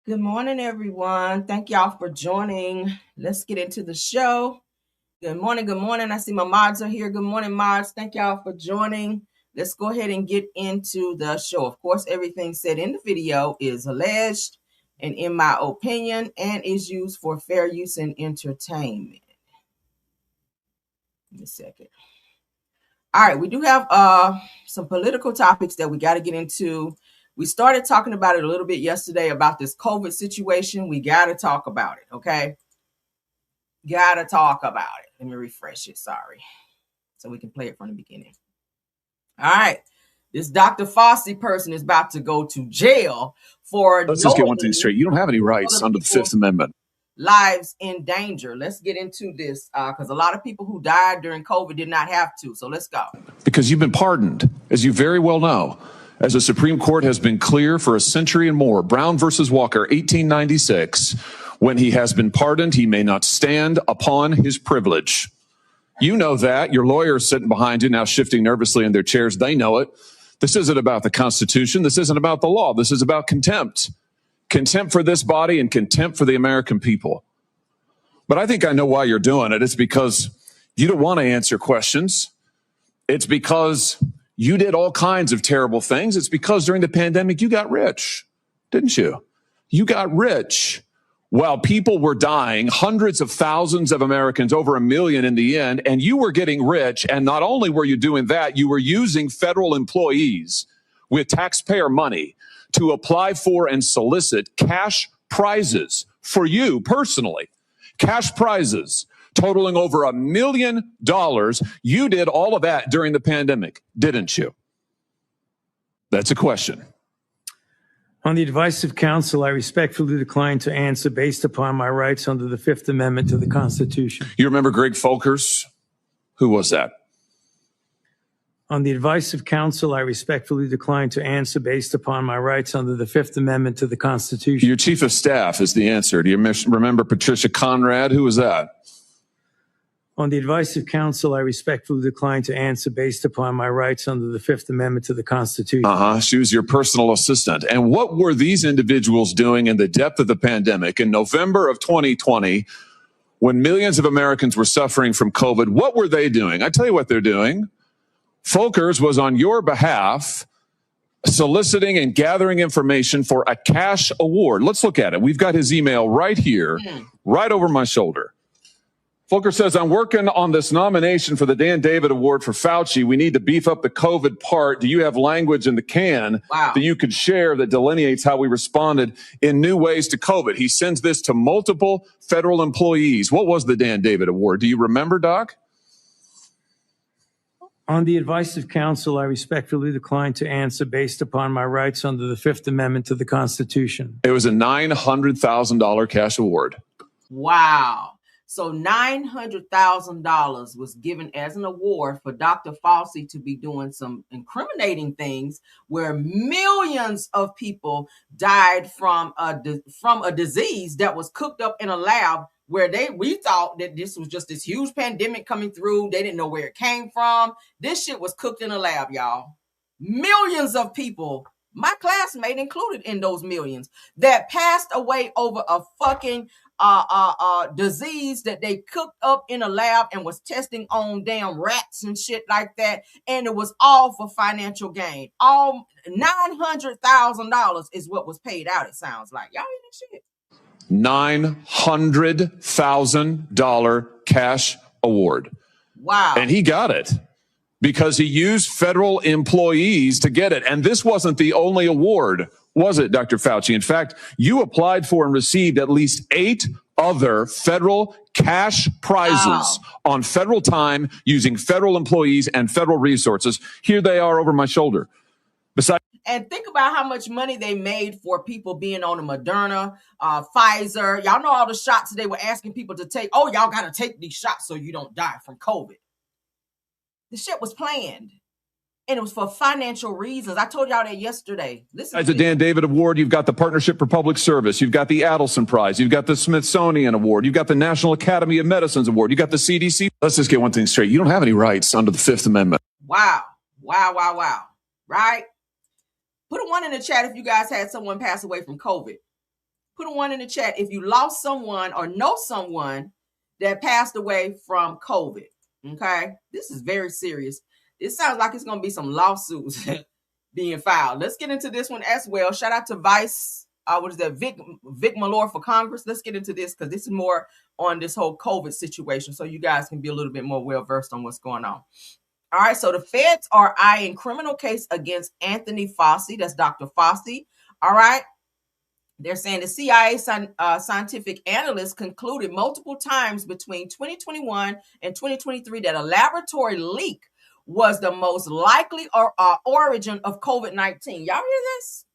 Good morning, everyone. Thank y'all for joining. Let's get into the show. Good morning. Good morning. I see my mods are here. Good morning, mods. Thank y'all for joining. Let's go ahead and get into the show. Of course, everything said in the video is alleged and in my opinion and is used for fair use and entertainment. Give me a second. All right, we do have some political topics that we got to get into. We started talking about it a little bit yesterday about this COVID situation. We got to talk about it, okay? Got to talk about it. Let me refresh it, sorry. So we can play it from the beginning. All right. This Dr. Fauci person is about to go to jail for Let's just get one thing straight. You don't have any rights under the Fifth Amendment. Lives in danger. Let's get into this because a lot of people who died during COVID did not have to. So let's go. Because you've been pardoned, as you very well know. As the Supreme Court has been clear for a century and more, Brown versus Walker, 1896, when he has been pardoned, he may not stand upon his privilege. You know that. Your lawyers sitting behind you now shifting nervously in their chairs. They know it. This isn't about the Constitution. This isn't about the law. This is about contempt. Contempt for this body and contempt for the American people. But I think I know why you're doing it. It's because you don't want to answer questions. It's because you did all kinds of terrible things. It's because during the pandemic, you got rich, didn't you? You got rich while people were dying, hundreds of thousands of Americans, over 1 million in the end, and you were getting rich. And not only were you doing that, you were using federal employees with taxpayer money to apply for and solicit cash prizes for you personally, cash prizes totaling over $1 million. You did all of that during the pandemic, didn't you? That's a question. On the advice of counsel, I respectfully decline to answer based upon my rights under the Fifth Amendment to the Constitution. You remember Greg Folkers? Who was that? On the advice of counsel, I respectfully decline to answer based upon my rights under the Fifth Amendment to the Constitution. Your chief of staff is the answer. Do you remember Patricia Conrad? Who was that? On the advice of counsel, I respectfully decline to answer based upon my rights under the Fifth Amendment to the Constitution. She was your personal assistant. And what were these individuals doing in the depth of the pandemic in November of 2020 when millions of Americans were suffering from COVID? What were they doing? I tell you what they're doing. Folkers was on your behalf soliciting and gathering information for a cash award. Let's look at it. We've got his email right here, right over my shoulder. Folkers says, I'm working on this nomination for the Dan David Award for Fauci. We need to beef up the COVID part. Do you have language in the can that you could share that delineates how we responded in new ways to COVID? He sends this to multiple federal employees. What was the Dan David Award? Do you remember, Doc? On the advice of counsel, I respectfully decline to answer based upon my rights under the Fifth Amendment to the Constitution. It was a $900,000 cash award. Wow. So $900,000 was given as an award for Dr. Fauci to be doing some incriminating things where millions of people died from a disease that was cooked up in a lab where we thought that this was just this huge pandemic coming through. They didn't know where it came from. This shit was cooked in a lab, y'all. Millions of people, my classmate included in those millions, that passed away over a fucking disease that they cooked up in a lab and was testing on damn rats and shit like that. And it was all for financial gain. All $900,000 is what was paid out, it sounds like. Y'all hear this shit? $900,000 cash award. Wow. And he got it because he used federal employees to get it. And this wasn't the only award, was it, Dr. Fauci? In fact, you applied for and received at least 8 other federal cash prizes on federal time using federal employees and federal resources. Here they are over my shoulder. And think about how much money they made for people being on a Moderna, Pfizer. Y'all know all the shots they were asking people to take. Oh, y'all got to take these shots so you don't die from COVID. The shit was planned. And it was for financial reasons. I told y'all that yesterday. Listen. As a Dan David Award, you've got the Partnership for Public Service. You've got the Adelson Prize. You've got the Smithsonian Award. You've got the National Academy of Medicine's Award. You've got the CDC. Let's just get one thing straight. You don't have any rights under the Fifth Amendment. Wow. Wow, wow, wow. Right? Put a 1 in the chat if you guys had someone pass away from COVID. Put a 1 in the chat if you lost someone or know someone that passed away from COVID. Okay, this is very serious. It sounds like it's going to be some lawsuits being filed. Let's get into this one as well. Shout out to Vice, Vic Malloy for Congress. Let's get into this because this is more on this whole COVID situation, so you guys can be a little bit more well versed on what's going on. All right, so the feds are eyeing criminal case against Anthony Fauci. That's Dr. Fauci. All right. They're saying the CIA scientific analysts concluded multiple times between 2021 and 2023 that a laboratory leak was the most likely origin of COVID-19. Y'all hear this?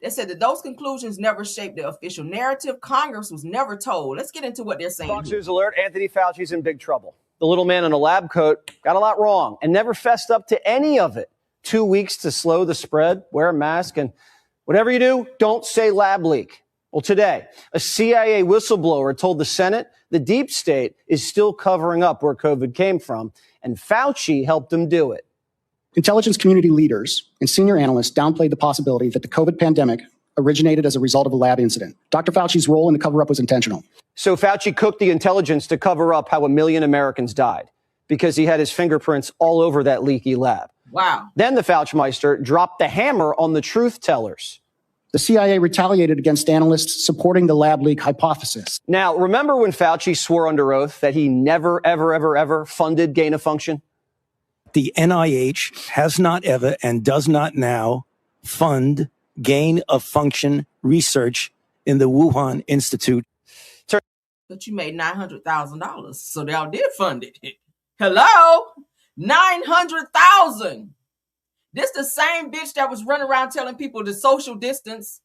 They said that those conclusions never shaped the official narrative. Congress was never told. Let's get into what they're saying. Fox News alert, Anthony Fauci's in big trouble. The little man in a lab coat got a lot wrong and never fessed up to any of it. 2 weeks to slow the spread, wear a mask, and whatever you do, don't say lab leak. Well, today, a CIA whistleblower told the Senate the deep state is still covering up where COVID came from, and Fauci helped him do it. Intelligence community leaders and senior analysts downplayed the possibility that the COVID pandemic originated as a result of a lab incident. Dr. Fauci's role in the cover-up was intentional. So Fauci cooked the intelligence to cover up how 1 million Americans died because he had his fingerprints all over that leaky lab. Wow. Then the Fauchmeister dropped the hammer on the truth tellers. The CIA retaliated against analysts supporting the lab leak hypothesis. Now, remember when Fauci swore under oath that he never, ever, ever, ever funded gain of function? The NIH has not ever and does not now fund gain of function research in the Wuhan Institute. But you made $900,000, so they all did fund it. Hello? $900,000. This the same bitch that was running around telling people to social distance,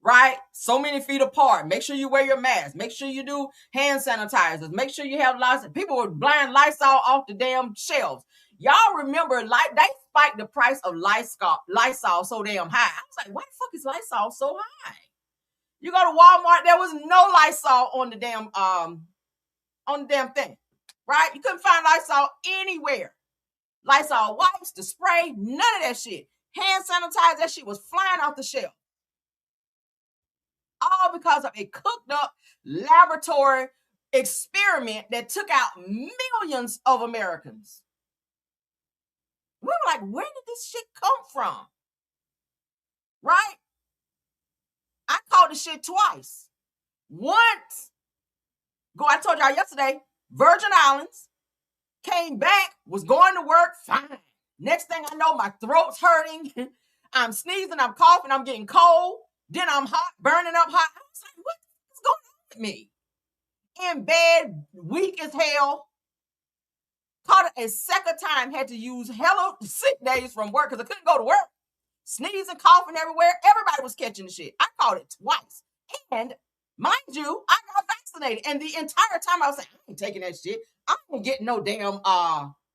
right? So many feet apart. Make sure you wear your mask. Make sure you do hand sanitizers. Make sure you have Lysol. People were blind Lysol off the damn shelves. Y'all remember, like, they spiked the price of Lysol so damn high. I was like, why the fuck is Lysol so high? You go to Walmart, there was no Lysol on the damn thing, right? You couldn't find Lysol anywhere. Lysol wipes, the spray, none of that shit. Hand sanitizer, that shit was flying off the shelf. All because of a cooked up laboratory experiment that took out millions of Americans. We were like, where did this shit come from? Right? I called the shit twice. Once, I told y'all yesterday, Virgin Islands, came back, was going to work, fine. Next thing I know, my throat's hurting. I'm sneezing, I'm coughing, I'm getting cold. Then I'm hot, burning up hot. I was like, what's going on with me? In bed, weak as hell. Caught it a second time, had to use hella sick days from work because I couldn't go to work. Sneezing, coughing everywhere. Everybody was catching the shit. I caught it twice. And mind you, I got vaccinated. And the entire time I was saying, I ain't taking that shit. I ain't getting no damn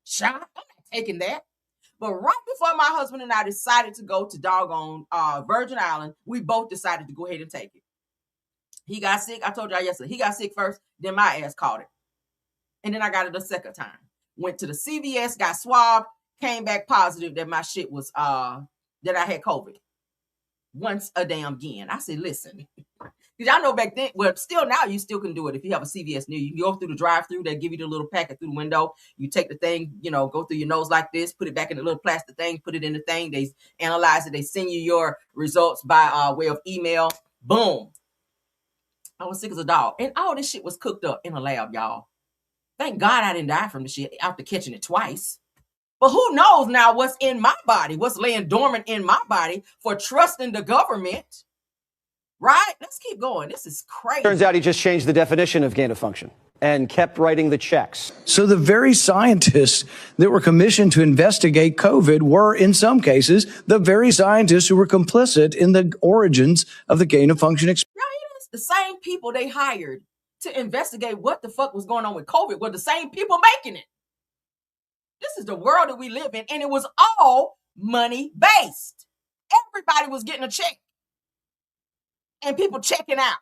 shot. I'm not taking that. But right before my husband and I decided to go to doggone Virgin Island, we both decided to go ahead and take it. He got sick. I told y'all yesterday. He got sick first, then my ass caught it. And then I got it a second time. Went to the CVS, got swabbed, came back positive that my shit was that I had COVID. Once a damn again. I said, listen. Because y'all know back then, well, still now you still can do it if you have a CVS near you. You go through the drive-through, they give you the little packet through the window. You take the thing, go through your nose like this, put it back in the little plastic thing, put it in the thing. They analyze it. They send you your results by way of email. Boom. I was sick as a dog. And all this shit was cooked up in a lab, y'all. Thank God I didn't die from the shit after catching it twice. But who knows now what's in my body, what's laying dormant in my body for trusting the government. Right? Let's keep going. This is crazy. Turns out he just changed the definition of gain of function and kept writing the checks. So the very scientists that were commissioned to investigate COVID were, in some cases, the very scientists who were complicit in the origins of the gain of function experiment. Right? The same people they hired to investigate what the fuck was going on with COVID were the same people making it. This is the world that we live in, and it was all money-based. Everybody was getting a check. And people checking out.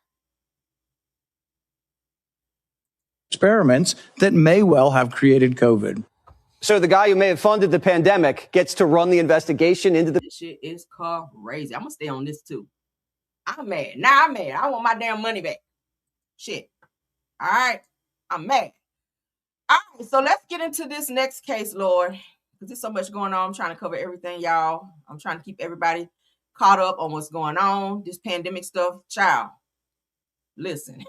Experiments that may well have created COVID. So the guy who may have funded the pandemic gets to run the investigation into the... This shit is crazy. I'm going to stay on this too. I'm mad. Now I'm mad. I want my damn money back. Shit. All right. I'm mad. All right. So let's get into this next case, Lord. Because there's so much going on. I'm trying to cover everything, y'all. I'm trying to keep everybody caught up on what's going on. This pandemic stuff. Child. Listen.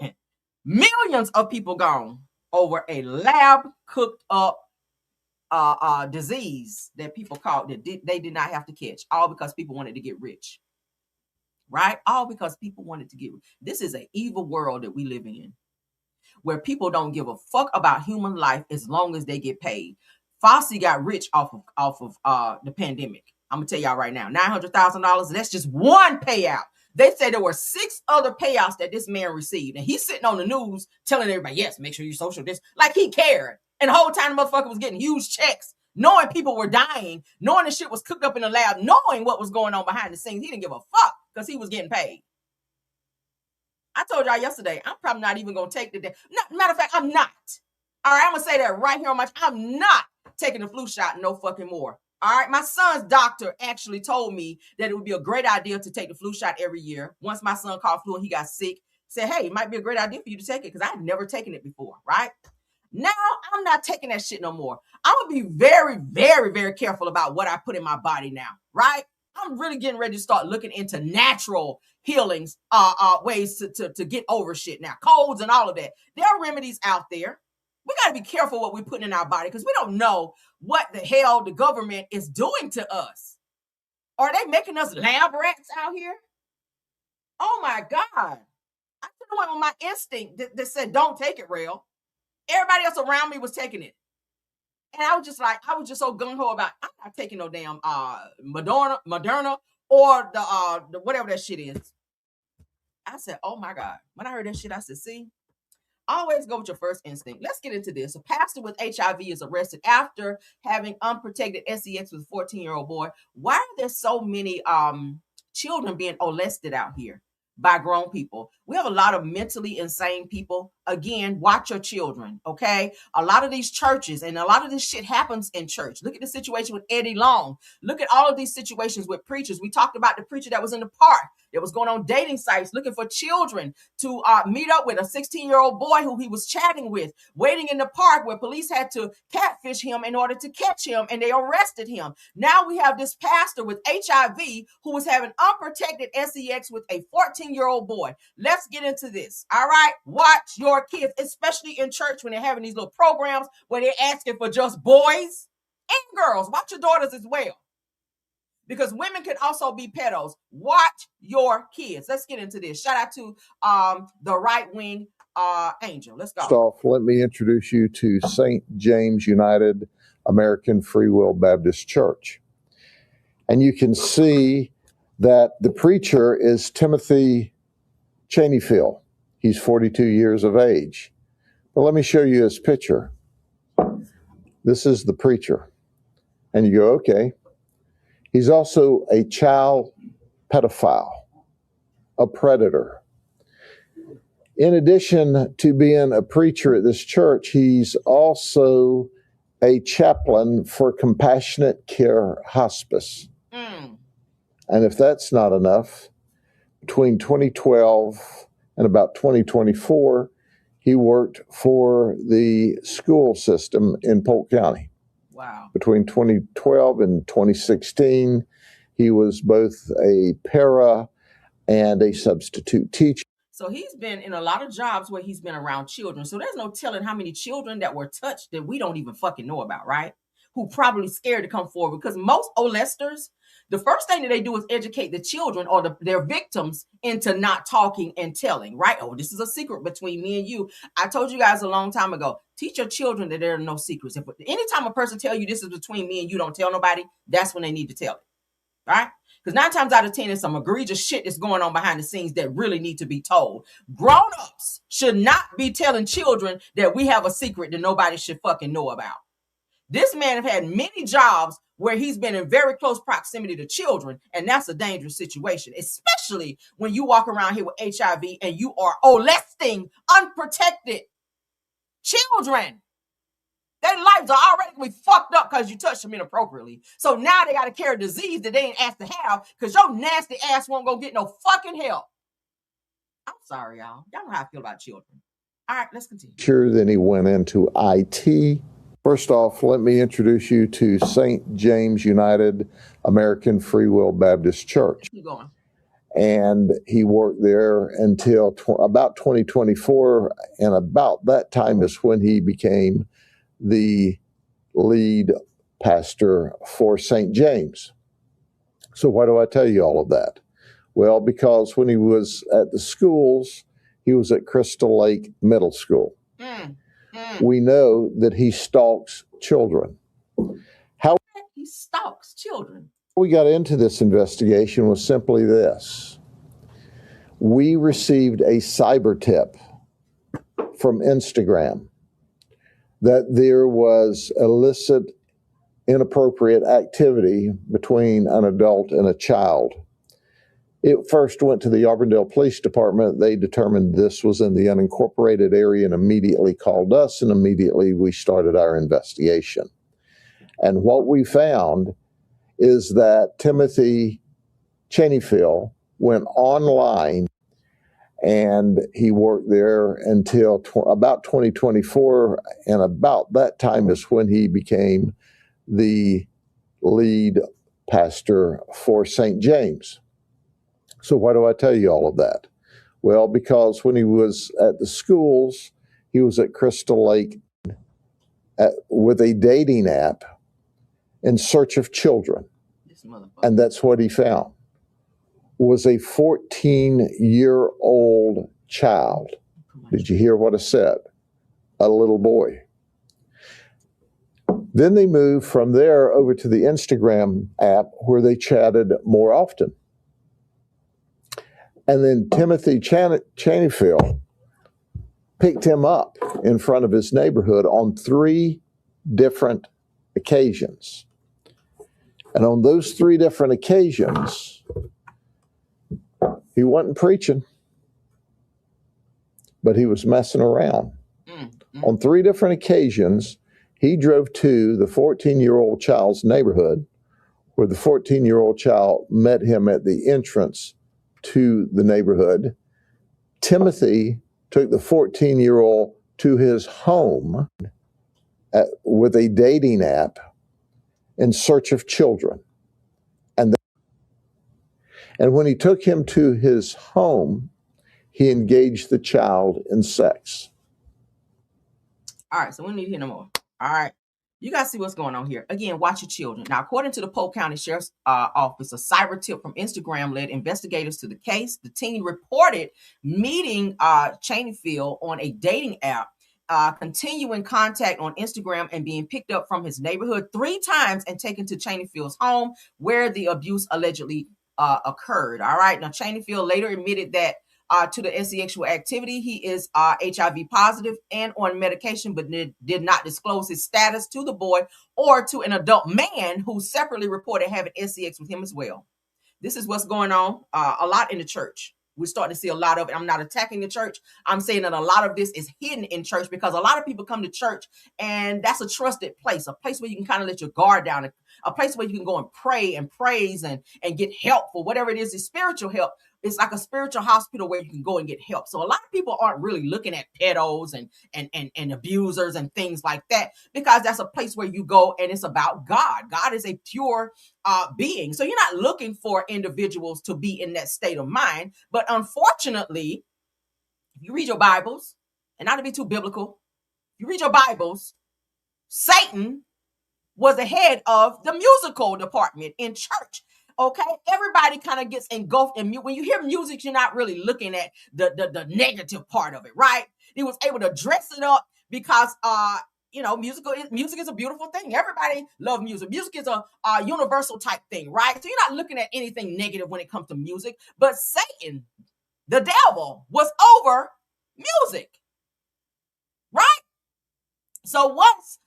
Millions of people gone over a lab cooked up disease that people caught that they did not have to catch, all because people wanted to get rich, right? All because people wanted to get rich. This is an evil world that we live in, where people don't give a fuck about human life as long as they get paid. Fauci got rich off of the pandemic. I'm gonna tell y'all right now, $900,000. That's just one payout. They said there were 6 other payouts that this man received, and he's sitting on the news telling everybody, "Yes, make sure you social this," like he cared. And the whole time the motherfucker was getting huge checks, knowing people were dying, knowing the shit was cooked up in the lab, knowing what was going on behind the scenes. He didn't give a fuck because he was getting paid. I told y'all yesterday, I'm probably not even going to take the day. Matter of fact, I'm not. All right, I'm going to say that right here on my, I'm not taking the flu shot no fucking more. All right, my son's doctor actually told me that it would be a great idea to take the flu shot every year. Once my son caught flu and he got sick, said, hey, it might be a great idea for you to take it because I had never taken it before, right? Now, I'm not taking that shit no more. I'm going to be very, very, very careful about what I put in my body now, right? I'm really getting ready to start looking into natural healings, ways to get over shit now. Colds and all of that. There are remedies out there. We got to be careful what we put in our body because we don't know what the hell the government is doing to us. Are they making us lab rats out here? Oh my God. I should have went with my instinct that said, don't take it, real. Everybody else around me was taking it. And I was just so gung-ho about, I'm not taking no damn Moderna or the whatever that shit is. I said, oh my God. When I heard that shit, I said, see, always go with your first instinct. Let's get into this. A pastor with HIV is arrested after having unprotected sex with a 14-year-old boy. Why are there so many children being molested out here by grown people? We have a lot of mentally insane people. Again, watch your children, okay? A lot of these churches and a lot of this shit happens in church. Look at the situation with Eddie Long. Look at all of these situations with preachers. We talked about the preacher that was in the park that was going on dating sites looking for children to meet up with, a 16-year-old boy who he was chatting with, waiting in the park where police had to catfish him in order to catch him, and they arrested him. Now we have this pastor with HIV who was having unprotected sex with a 14-year-old boy. Let's get into this. All right. Watch your kids, especially in church when they're having these little programs where they're asking for just boys and girls. Watch your daughters as well, because women can also be pedos. Watch your kids. Let's get into this. Shout out to the right wing angel. Let's go. First off, let me introduce you to St. James United American Free Will Baptist Church. And you can see that the preacher is Timothy Cheneyfield. He's 42 years of age. But let me show you his picture. This is the preacher. And you go, okay. He's also a child pedophile, a predator. In addition to being a preacher at this church, he's also a chaplain for Compassionate Care Hospice. And if that's not enough, between 2012 and about 2024, he worked for the school system in Polk County. Wow. Between 2012 and 2016, he was both a para and a substitute teacher. So he's been in a lot of jobs where he's been around children. So there's no telling how many children that were touched that we don't even fucking know about, right? Who probably scared to come forward, because most molesters, the first thing that they do is educate the children or their victims into not talking and telling, right? Oh, this is a secret between me and you. I told you guys a long time ago, teach your children that there are no secrets. If anytime a person tell you this is between me and you, don't tell nobody, that's when they need to tell it, right? Because 9 times out of 10, there's some egregious shit that's going on behind the scenes that really need to be told. Grown-ups should not be telling children that we have a secret that nobody should fucking know about. This man have had many jobs where he's been in very close proximity to children, and that's a dangerous situation, especially when you walk around here with HIV and you are molesting unprotected children. Their lives are already going to be fucked up because you touched them inappropriately. So now they got to carry a disease that they ain't asked to have because your nasty ass won't go get no fucking help. I'm sorry, y'all. Y'all know how I feel about children. All right, let's continue. Then he went into IT. First off, let me introduce you to St. James United American Free Will Baptist Church. Keep going. And he worked there until about 2024. And about that time is when he became the lead pastor for St. James. So why do I tell you all of that? Well, because when he was at the schools, he was at Crystal Lake Middle School. We know that he stalks children. How he stalks children? We got into this investigation was simply this. We received a cyber tip from Instagram that there was illicit, inappropriate activity between an adult and a child. It first went to the Auburndale Police Department. They determined this was in the unincorporated area and immediately called us, and immediately we started our investigation. And what we found is that Timothy Cheneyfield went online and he worked there until about 2024. And about that time is when he became the lead pastor for St. James. So why do I tell you all of that? Well, because when he was at the schools, he was at Crystal Lake with a dating app in search of children. And that's what he found, was a 14-year-old child. Did you hear what I said? A little boy. Then they moved from there over to the Instagram app where they chatted more often. And then Timothy Cheneyfield picked him up in front of his neighborhood on 3 different occasions. And on those 3 different occasions, he wasn't preaching, but he was messing around. On 3 different occasions, he drove to the 14-year-old child's neighborhood, where the 14-year-old child met him at the entrance to the neighborhood. Timothy took the 14-year-old to his home with a dating app in search of children. And when he took him to his home, he engaged the child in sex. All right, so we need to hear no more. All right. You guys see what's going on here. Again, watch your children. Now, according to the Polk County Sheriff's Office, a cyber tip from Instagram led investigators to the case. The teen reported meeting Cheneyfield on a dating app, continuing contact on Instagram, and being picked up from his neighborhood 3 times and taken to Cheneyfield's home where the abuse allegedly occurred. All right. Now, Cheneyfield later admitted that to the sexual activity. He is HIV positive and on medication, but did not disclose his status to the boy or to an adult man who separately reported having sex with him as well. This is what's going on a lot in the church. We're starting to see a lot of it. I'm not attacking the church. I'm saying that a lot of this is hidden in church because a lot of people come to church and that's a trusted place, a place where you can kind of let your guard down, a place where you can go and pray and praise and get help for whatever it is spiritual help. It's like a spiritual hospital where you can go and get help. So a lot of people aren't really looking at pedos and abusers and things like that because that's a place where you go and it's about God. God is a pure being. So you're not looking for individuals to be in that state of mind. But unfortunately, if you read your Bibles, and not to be too biblical, if you read your Bibles, Satan was the head of the musical department in church. Okay, everybody kind of gets engulfed in when you hear music, you're not really looking at the negative part of it, right? He was able to dress it up because music is a beautiful thing. Everybody loves music. Music is a universal type thing, right? So you're not looking at anything negative when it comes to music. But Satan, the devil, was over music, right? So once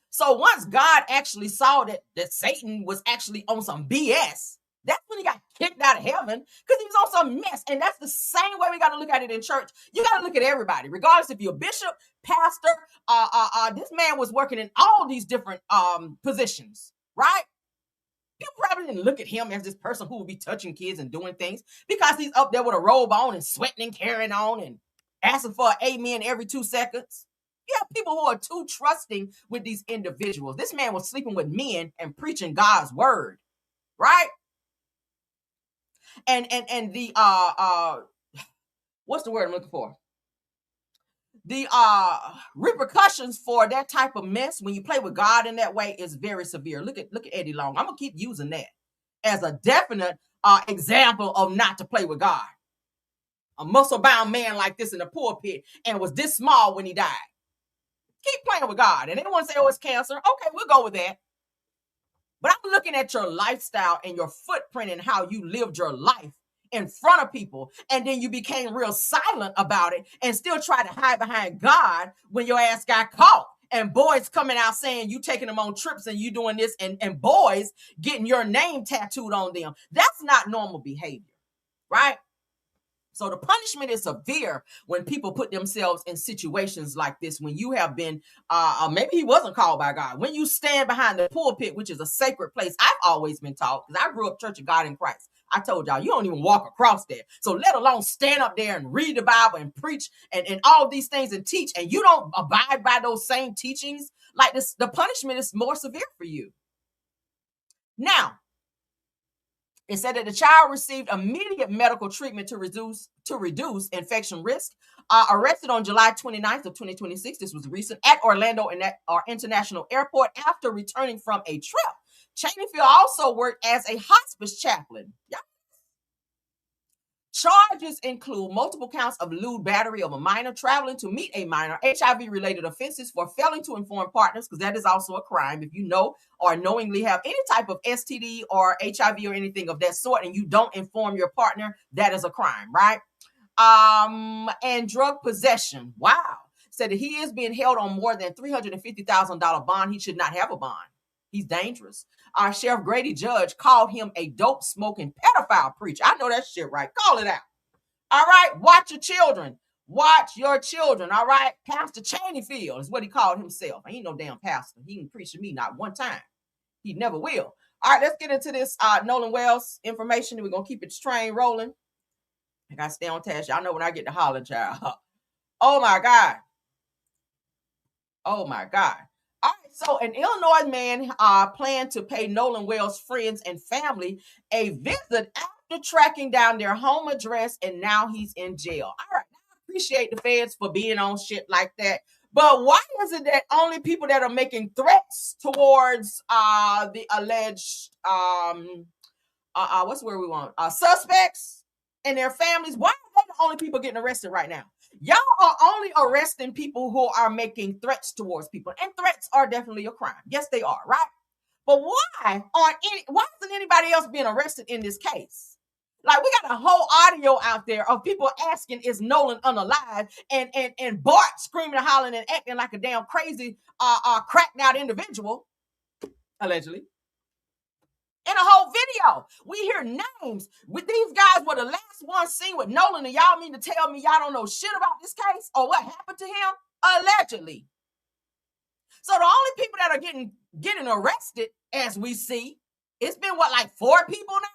God actually saw that Satan was actually on some BS, that's when he got kicked out of heaven because he was on some mess. And that's the same way we got to look at it in church. You got to look at everybody, regardless if you're a bishop, pastor. This man was working in all these different positions, right? People probably didn't look at him as this person who would be touching kids and doing things because he's up there with a robe on and sweating and carrying on and asking for an amen every 2 seconds. You have people who are too trusting with these individuals. This man was sleeping with men and preaching God's word, right? And the what's the word I'm looking for? The repercussions for that type of mess when you play with God in that way is very severe. Look at Eddie Long. I'm gonna keep using that as a definite example of not to play with God. A muscle-bound man like this in the pulpit and was this small when he died. Keep playing with God. And anyone say, oh, it's cancer. Okay, we'll go with that. But I'm looking at your lifestyle and your footprint and how you lived your life in front of people. And then you became real silent about it and still try to hide behind God when your ass got caught. And boys coming out saying you taking them on trips and you doing this and boys getting your name tattooed on them. That's not normal behavior, right? So the punishment is severe when people put themselves in situations like this, when you have been, maybe he wasn't called by God. When you stand behind the pulpit, which is a sacred place, I've always been taught, because I grew up Church of God in Christ. I told y'all, you don't even walk across there. So let alone stand up there and read the Bible and preach and all these things and teach, and you don't abide by those same teachings, like this, the punishment is more severe for you. Now, it said that the child received immediate medical treatment to reduce infection risk. Arrested on July 29th of 2026, this was recent, at Orlando International Airport after returning from a trip. Chaneyfield also worked as a hospice chaplain. Yeah. Charges include multiple counts of lewd battery of a minor, traveling to meet a minor, HIV-related offenses for failing to inform partners, because that is also a crime. If you know or knowingly have any type of STD or HIV or anything of that sort, and you don't inform your partner, that is a crime, right? And drug possession. Wow. Said that he is being held on more than $350,000 bond. He should not have a bond. He's dangerous. Our Sheriff Grady Judge called him a dope smoking pedophile preacher. I know that shit right. Call it out. All right. Watch your children. Watch your children. All right. Pastor Chaneyfield is what he called himself. He ain't no damn pastor. He ain't preached to me not one time. He never will. All right. Let's get into this Nolan Wells information. We're going to keep its train rolling. I got to stay on task. Y'all know when I get to holler, child. Oh, my God. Oh, my God. All right, so an Illinois man planned to pay Nolan Wells' friends and family a visit after tracking down their home address, and now he's in jail. All right, I appreciate the feds for being on shit like that, but why is it that only people that are making threats towards the alleged what's the word we want? Suspects and their families, why are they the only people getting arrested right now? Y'all are only arresting people who are making threats towards people. And threats are definitely a crime. Yes, they are, right? But why isn't anybody else being arrested in this case? Like, we got a whole audio out there of people asking, is Nolan unalive? And Bart screaming and hollering and acting like a damn crazy, cracked out individual, allegedly. In a whole video, we hear names. With these guys were the last ones seen with Nolan, and y'all mean to tell me y'all don't know shit about this case or what happened to him? Allegedly. So the only people that are getting arrested, as we see, it's been what, like 4 people now?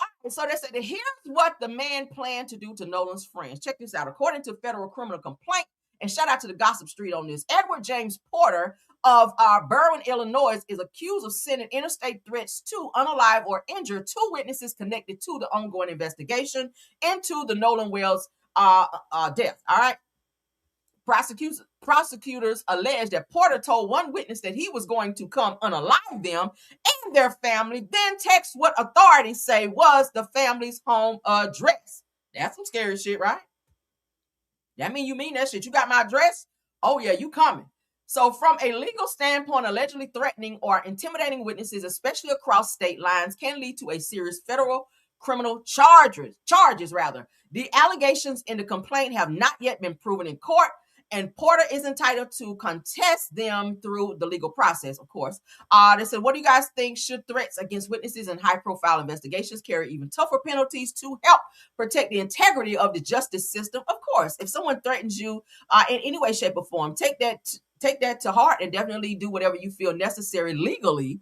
All right, so they said, here's what the man planned to do to Nolan's friends. Check this out. According to federal criminal complaint, and shout out to the Gossip Street on this, Edward James Porter of Berwyn, Illinois, is accused of sending interstate threats to unalive or injure 2 witnesses connected to the ongoing investigation into the Nolan Wells death. All right. Prosecutors allege that Porter told one witness that he was going to come unalive them and their family, then text what authorities say was the family's home address. That's some scary shit, right? That mean you mean that shit? You got my address? Oh, yeah, you coming. So from a legal standpoint, allegedly threatening or intimidating witnesses, especially across state lines, can lead to a serious federal criminal charges. The allegations in the complaint have not yet been proven in court, and Porter is entitled to contest them through the legal process, of course. They said, what do you guys think? Should threats against witnesses in high-profile investigations carry even tougher penalties to help protect the integrity of the justice system? Of course, if someone threatens you in any way, shape, or form, take take that to heart and definitely do whatever you feel necessary legally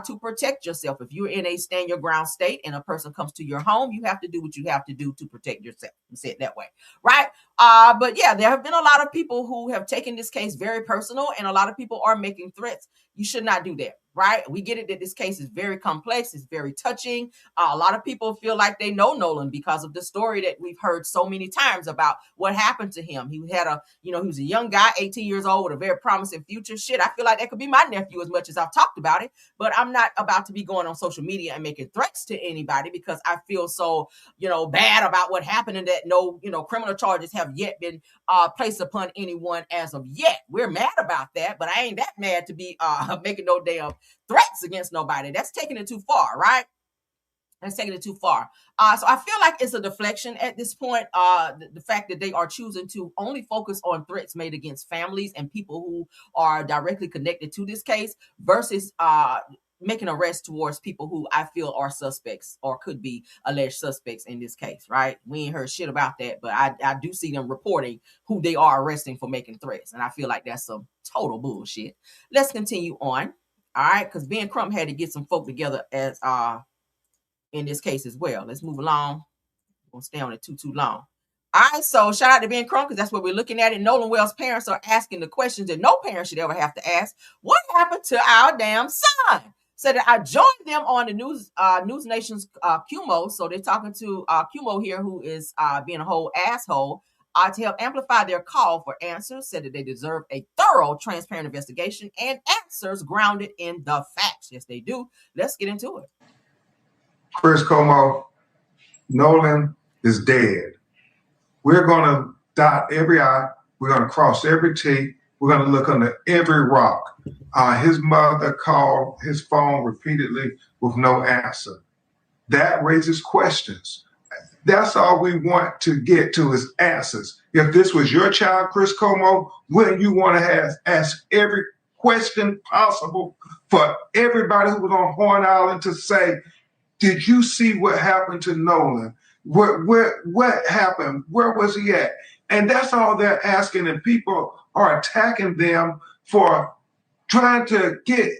to protect yourself. If you're in a stand your ground state and a person comes to your home, you have to do what you have to do to protect yourself. Say it that way, right? But yeah, there have been a lot of people who have taken this case very personal, and a lot of people are making threats. You should not do that, right? We get it that this case is very complex, it's very touching. A lot of people feel like they know Nolan because of the story that we've heard so many times about what happened to him. He had he was a young guy, 18 years old, with a very promising future. Shit, I feel like that could be my nephew as much as I've talked about it, but I'm not about to be going on social media and making threats to anybody because I feel so, bad about what happened and that no, criminal charges have yet been placed upon anyone as of yet. We're mad about that, but I ain't that mad to be making no damn threats against nobody. That's taking it too far, right? That's taking it too far. So I feel like it's a deflection at this point. The fact that they are choosing to only focus on threats made against families and people who are directly connected to this case versus making arrests towards people who I feel are suspects or could be alleged suspects in this case, right? We ain't heard shit about that, but I do see them reporting who they are arresting for making threats. And I feel like that's some total bullshit. Let's continue on. All right, because Ben Crump had to get some folk together as in this case as well. Let's move along. Won't stay on it too long. All right, so shout out to Ben Crump because that's what we're looking at. And Nolan Wells' parents are asking the questions that no parent should ever have to ask. What happened to our damn son? So that I joined them on the News Nation's Cuomo. So they're talking to Cuomo here, who is being a whole asshole. To help amplify their call for answers, said that they deserve a thorough, transparent investigation and answers grounded in the facts. Yes, they do. Let's get into it. Chris Cuomo, Nolan is dead. We're going to dot every I. We're going to cross every T. We're going to look under every rock. His mother called his phone repeatedly with no answer. That raises questions. That's all we want to get to is answers. If this was your child, Chris Cuomo, wouldn't you want to ask every question possible for everybody who was on Horn Island to say, did you see what happened to Nolan? What happened? Where was he at? And that's all they're asking, and people are attacking them for trying to get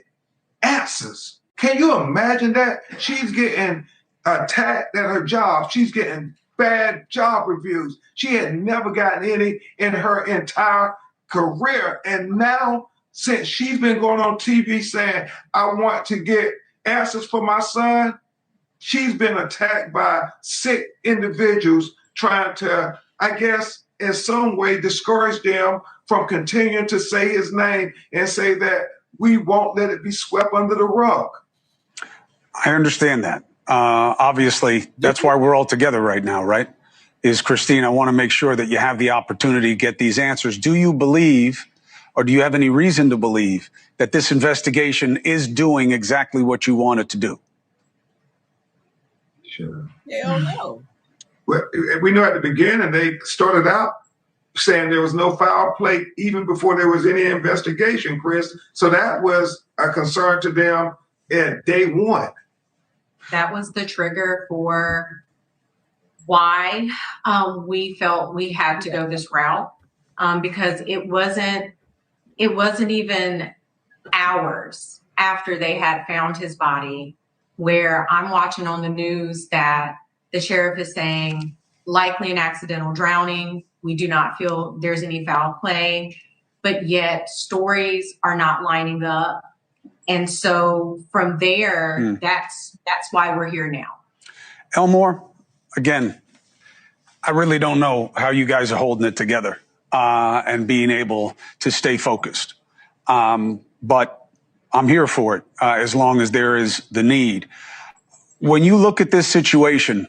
answers. Can you imagine that? She's getting attacked at her job. She's getting bad job reviews. She had never gotten any in her entire career. And now, since she's been going on TV saying, I want to get answers for my son, she's been attacked by sick individuals trying to, I guess, in some way discourage them from continuing to say his name and say that we won't let it be swept under the rug. I understand that. Obviously, that's why we're all together right now, right? Is Christine, I want to make sure that you have the opportunity to get these answers. Do you believe, or do you have any reason to believe, that this investigation is doing exactly what you want it to do? Sure. Hell no. Well, we knew at the beginning they started out saying there was no foul play even before there was any investigation, Chris. So that was a concern to them at day one. That was the trigger for why we felt we had to go this route, because it wasn't even hours after they had found his body where I'm watching on the news that the sheriff is saying likely an accidental drowning. We do not feel there's any foul play, but yet stories are not lining up. And so from there, that's why we're here now. Elmore, again, I really don't know how you guys are holding it together and being able to stay focused. But I'm here for it as long as there is the need. When you look at this situation,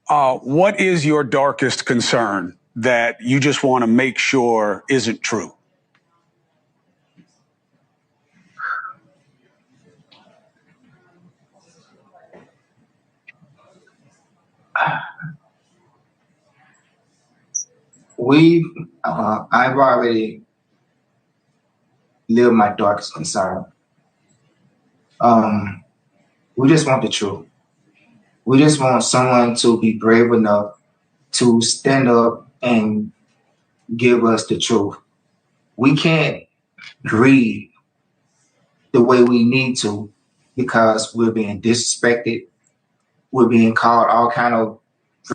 what is your darkest concern that you just want to make sure isn't true? I've already lived my darkest concern. We just want the truth. We just want someone to be brave enough to stand up and give us the truth. We can't grieve the way we need to because we're being disrespected. We're being called all kind of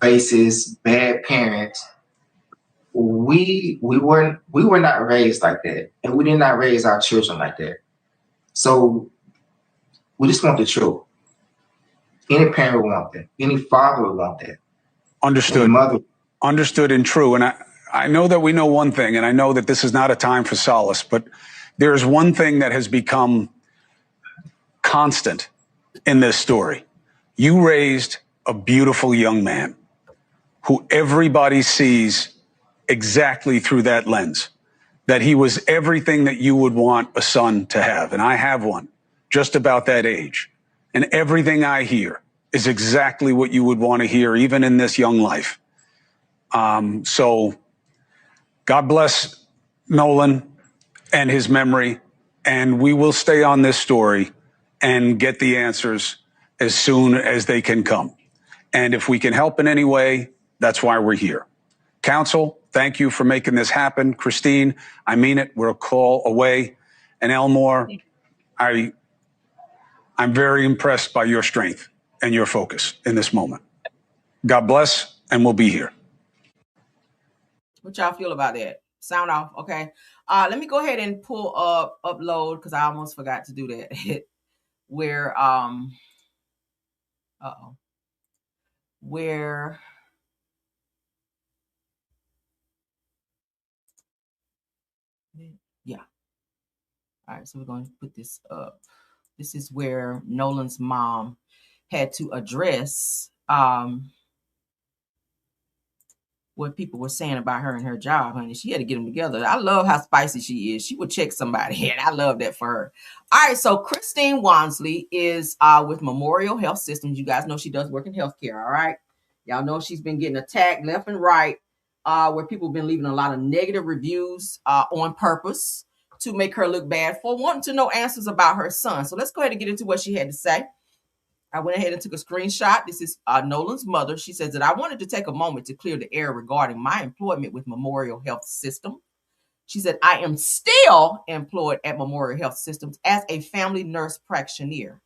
racist, bad parents. We were not raised like that, and we did not raise our children like that. So we just want the truth. Any parent would want that. Any father would want that. Understood. Any mother. Understood and true. And I know that we know one thing, and I know that this is not a time for solace, but there is one thing that has become constant in this story. You raised a beautiful young man who everybody sees exactly through that lens, that he was everything that you would want a son to have. And I have one just about that age. And everything I hear is exactly what you would want to hear, even in this young life. So God bless Nolan and his memory. And we will stay on this story and get the answers as soon as they can come. And if we can help in any way, that's why we're here. Counsel, thank you for making this happen. Christine, I mean it. We're a call away. And Elmore, I'm very impressed by your strength and your focus in this moment. God bless, and we'll be here. What y'all feel about that? Sound off, okay. Let me go ahead and pull up upload because I almost forgot to do that. Where where yeah. All right, so we're going to put this up. This is where Nolan's mom had to address what people were saying about her and her job, honey. She had to get them together. I love how spicy she is. She would check somebody, and I love that for her. All right, so Christine Wansley is with Memorial Health Systems. You guys know she does work in healthcare, all right? Y'all know she's been getting attacked left and right, where people have been leaving a lot of negative reviews on purpose to make her look bad for wanting to know answers about her son. So let's go ahead and get into what she had to say. I went ahead and took a screenshot. This is Nolan's mother. She says that I wanted to take a moment to clear the air regarding my employment with Memorial Health System. She said, I am still employed at Memorial Health Systems as a family nurse practitioner.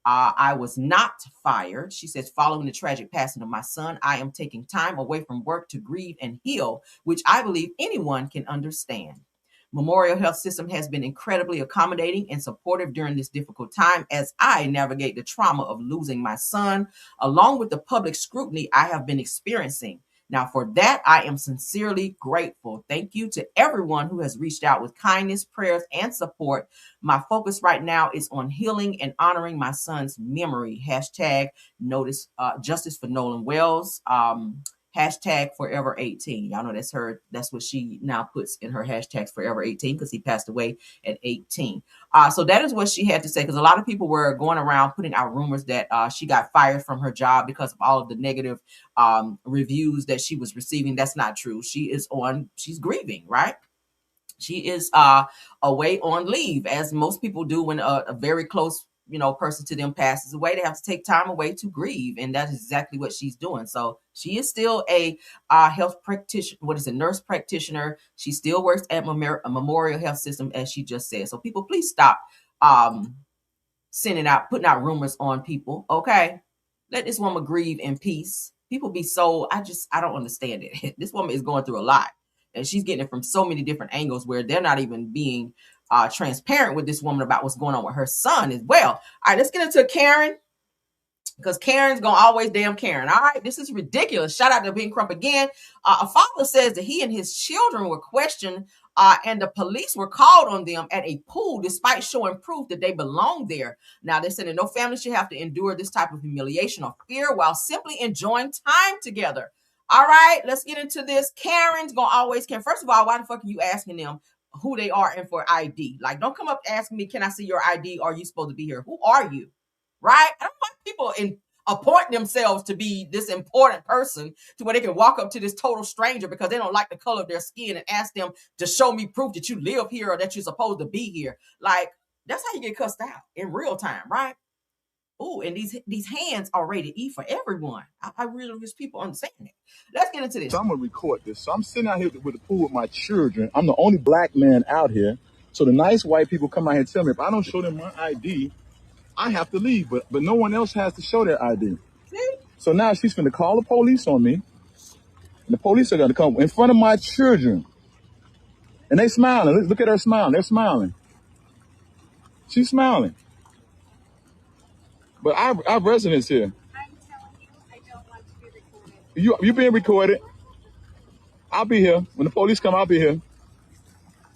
I was not fired. She says, following the tragic passing of my son, I am taking time away from work to grieve and heal, which I believe anyone can understand. Memorial Health System has been incredibly accommodating and supportive during this difficult time as I navigate the trauma of losing my son, along with the public scrutiny I have been experiencing. Now, for that, I am sincerely grateful. Thank you to everyone who has reached out with kindness, prayers, and support. My focus right now is on healing and honoring my son's memory. Hashtag notice justice for Nolan Wells. Hashtag forever 18. Y'all know that's her. That's what she now puts in her hashtags forever 18 because he passed away at 18. So that is what she had to say, because a lot of people were going around putting out rumors that she got fired from her job because of all of the negative reviews that she was receiving. That's not true. She's grieving, right? She is away on leave, as most people do when a very close person to them passes away. They have to take time away to grieve, and that is exactly what she's doing. So she is still a health practitioner. Nurse practitioner. She still works at Memorial Health System, as she just said. So people, please stop putting out rumors on people. Okay, let this woman grieve in peace. People be so, I don't understand it. This woman is going through a lot, and she's getting it from so many different angles where they're not even being transparent with this woman about what's going on with her son as well. All right, let's get into Karen, because Karen's gonna always damn Karen. All right, this is ridiculous. Shout out to Bean Crump again. A father says that he and his children were questioned and the police were called on them at a pool despite showing proof that they belonged there. Now, they said that no family should have to endure this type of humiliation or fear while simply enjoying time together. All right, let's get into this. Karen's gonna always Karen. First of all, why the fuck are you asking them who they are and for ID? Like, don't come up asking me, can I see your ID? Are you supposed to be here? Who are you? Right? I don't want people appoint themselves to be this important person to where they can walk up to this total stranger because they don't like the color of their skin and ask them to show me proof that you live here or that you're supposed to be here. Like, that's how you get cussed out in real time, right? Ooh, and these hands are rated E for everyone. I really wish people understand it. Let's get into this. So I'm gonna record this. So I'm sitting out here with the pool with my children. I'm the only black man out here. So the nice white people come out here and tell me if I don't show them my ID, I have to leave. But no one else has to show their ID. See? So now she's finna call the police on me. And the police are gonna come in front of my children. And they smiling. Look at her smiling. They're smiling. She's smiling. But our residents here. I'm telling you, I don't want to be recorded. You being recorded. I'll be here. When the police come, I'll be here.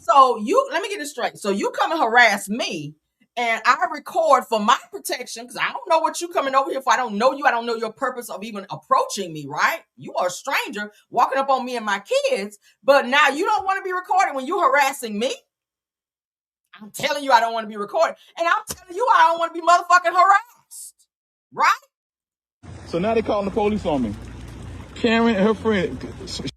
So let me get this straight. So you come and harass me, and I record for my protection because I don't know what you coming over here for. I don't know you. I don't know your purpose of even approaching me, right? You are a stranger walking up on me and my kids, but now you don't want to be recorded when you're harassing me? I'm telling you I don't want to be recorded, and I'm telling you I don't want to be motherfucking harassed, right? So now they calling the police on me. Karen and her friend.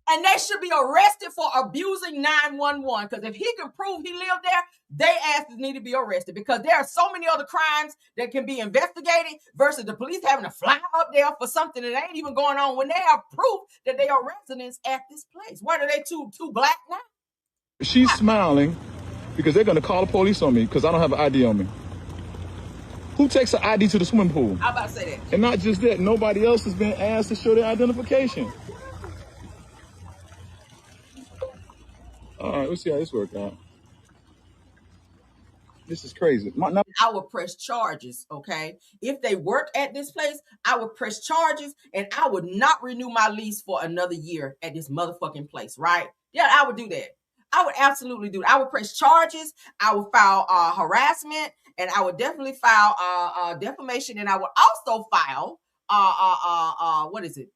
And they should be arrested for abusing 911, because if he can prove he lived there, they asses need to be arrested, because there are so many other crimes that can be investigated versus the police having to fly up there for something that ain't even going on when they have proof that they are residents at this place. What are they too black now? She's smiling because they're going to call the police on me because I don't have an ID on me. Who takes an ID to the swimming pool? I'm about to say that. And not just that, nobody else has been asked to show their identification. All right, let's see how this works out. This is crazy. I would press charges, okay? If they work at this place, I would press charges, and I would not renew my lease for another year at this motherfucking place, right? Yeah, I would do that. I would absolutely do that. I would press charges. I would file harassment, and I would definitely file defamation, and I would also file what is it?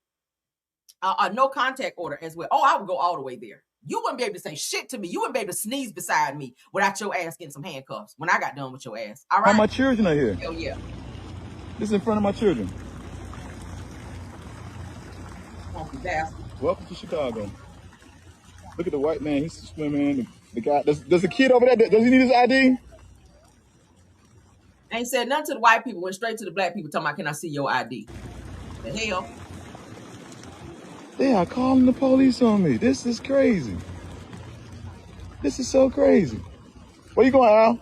A no contact order as well. Oh, I would go all the way there. You wouldn't be able to say shit to me. You wouldn't be able to sneeze beside me without your ass getting some handcuffs when I got done with your ass. All right? All my children are here. Hell yeah. This is in front of my children. Funky bastard. Welcome to Chicago. Look at the white man. He's swimming. The guy. Does the kid over there, does he need his ID? Ain't said nothing to the white people. Went straight to the black people talking about, can I see your ID? The hell? They are calling the police on me. This is crazy. This is so crazy. Where you going, Al?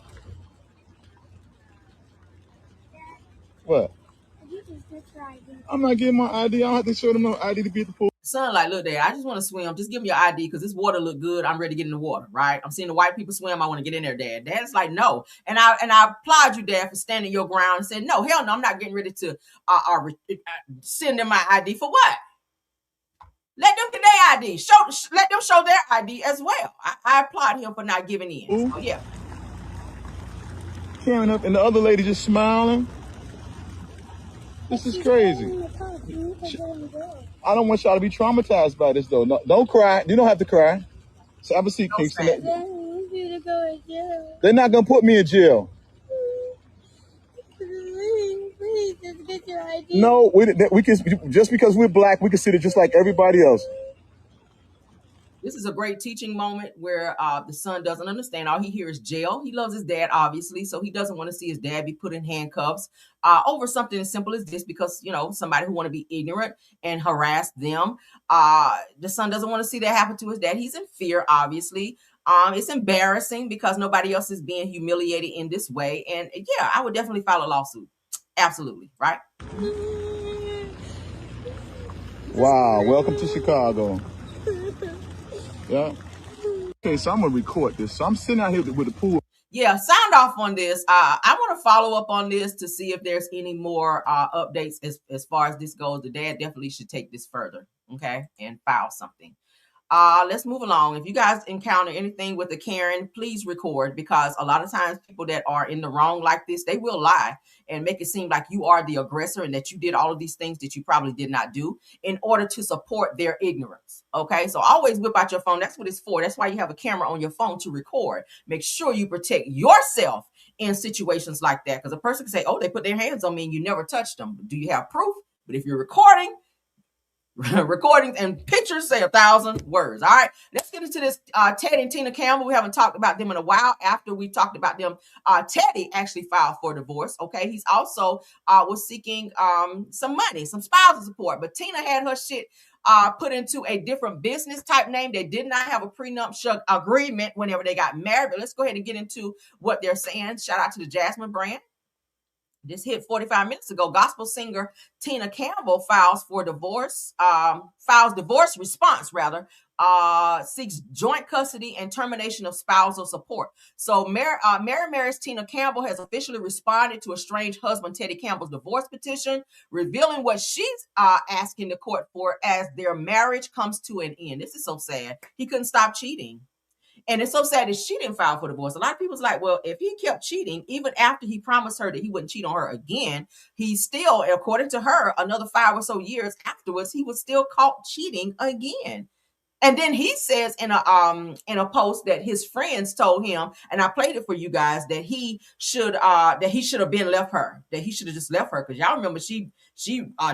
What? I'm not getting my ID. I don't have to show them no ID to be at the pool. Son, like, look, Dad, I just want to swim. Just give me your ID because this water look good. I'm ready to get in the water, right? I'm seeing the white people swim. I want to get in there, Dad. Dad's like, no. And I applaud you, Dad, for standing your ground and saying, no, hell no, I'm not getting ready to send them my ID for what? Let them get their ID. Let them show their ID as well. I applaud him for not giving in. So, yeah. Karen up and the other lady just smiling. This is crazy. I don't want y'all to be traumatized by this, though. No, don't cry. You don't have to cry. So have a seat, Kingston. They're not going to put me in jail. No, we can, just because we're black, we can sit it just like everybody else. This is a great teaching moment where the son doesn't understand. All he hears is jail. He loves his dad, obviously, so he doesn't want to see his dad be put in handcuffs over something as simple as this because, you know, somebody who want to be ignorant and harass them. The son doesn't want to see that happen to his dad. He's in fear, obviously. It's embarrassing because nobody else is being humiliated in this way. And yeah, I would definitely file a lawsuit. Absolutely, right? Wow, welcome to Chicago. Yeah. Okay, so I'm gonna record this. So I'm sitting out here with the pool. Yeah, signed off on this. I want to follow up on this to see if there's any more updates as far as this goes. The dad definitely should take this further, okay, and file something. Let's move along. If you guys encounter anything with a Karen, please record, because a lot of times people that are in the wrong like this, they will lie and make it seem like you are the aggressor and that you did all of these things that you probably did not do in order to support their ignorance. Okay, so always whip out your phone. That's what it's for. That's why you have a camera on your phone, to record. Make sure you protect yourself in situations like that, because a person can say, oh, they put their hands on me and you never touched them. Do you have proof? But if you're recording, recordings and pictures say 1,000 words. All right, let's get into this Teddy and Tina Campbell. We haven't talked about them in a while. After we talked about them, Teddy actually filed for divorce. Okay, he's also was seeking some money, some spousal support, but Tina had her shit put into a different business type name. They did not have a prenuptial agreement whenever they got married. But let's go ahead and get into what they're saying. Shout out to the Jasmine brand. This hit 45 minutes ago. Gospel singer Tina Campbell files divorce response rather, seeks joint custody and termination of spousal support. So Mary's Tina Campbell has officially responded to estranged husband Teddy Campbell's divorce petition, revealing what she's asking the court for as their marriage comes to an end. This is so sad. He couldn't stop cheating. And it's so sad that she didn't file for divorce. A lot of people's like, well, if he kept cheating, even after he promised her that he wouldn't cheat on her again, he still, according to her, another 5 or so years afterwards, he was still caught cheating again. And then he says in a post that his friends told him, and I played it for you guys, that he should have been left her, that he should have just left her, because y'all remember she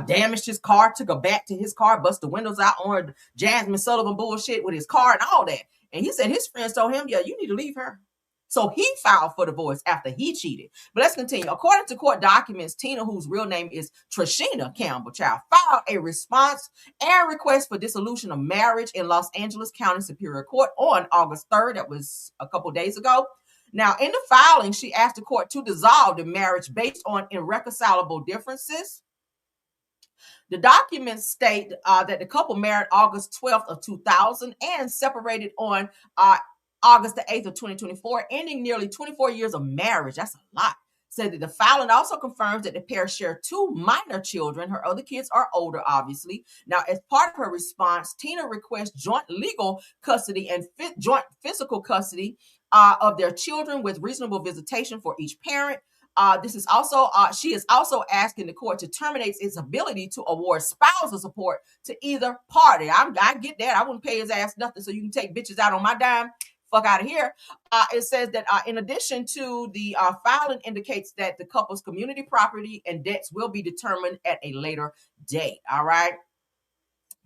damaged his car, took her back to his car, bust the windows out on her Jasmine Sullivan bullshit with his car and all that. And he said his friends told him, yeah, you need to leave her. So he filed for divorce after he cheated. But let's continue. According to court documents, Tina, whose real name is Trishina Campbell, filed a response and request for dissolution of marriage in Los Angeles County Superior Court on August 3rd. That was a couple days ago. Now, in the filing, she asked the court to dissolve the marriage based on irreconcilable differences. The documents state that the couple married August 12th of 2000 and separated on August the 8th of 2024, ending nearly 24 years of marriage. That's a lot. Said that the filing also confirms that the pair share 2 minor children. Her other kids are older, obviously. Now, as part of her response, Tina requests joint legal custody and joint physical custody of their children with reasonable visitation for each parent. This is also, she is also asking the court to terminate its ability to award spousal support to either party. I get that. I wouldn't pay his ass nothing so you can take bitches out on my dime. Fuck out of here. It says that in addition to the filing indicates that the couple's community property and debts will be determined at a later date. All right.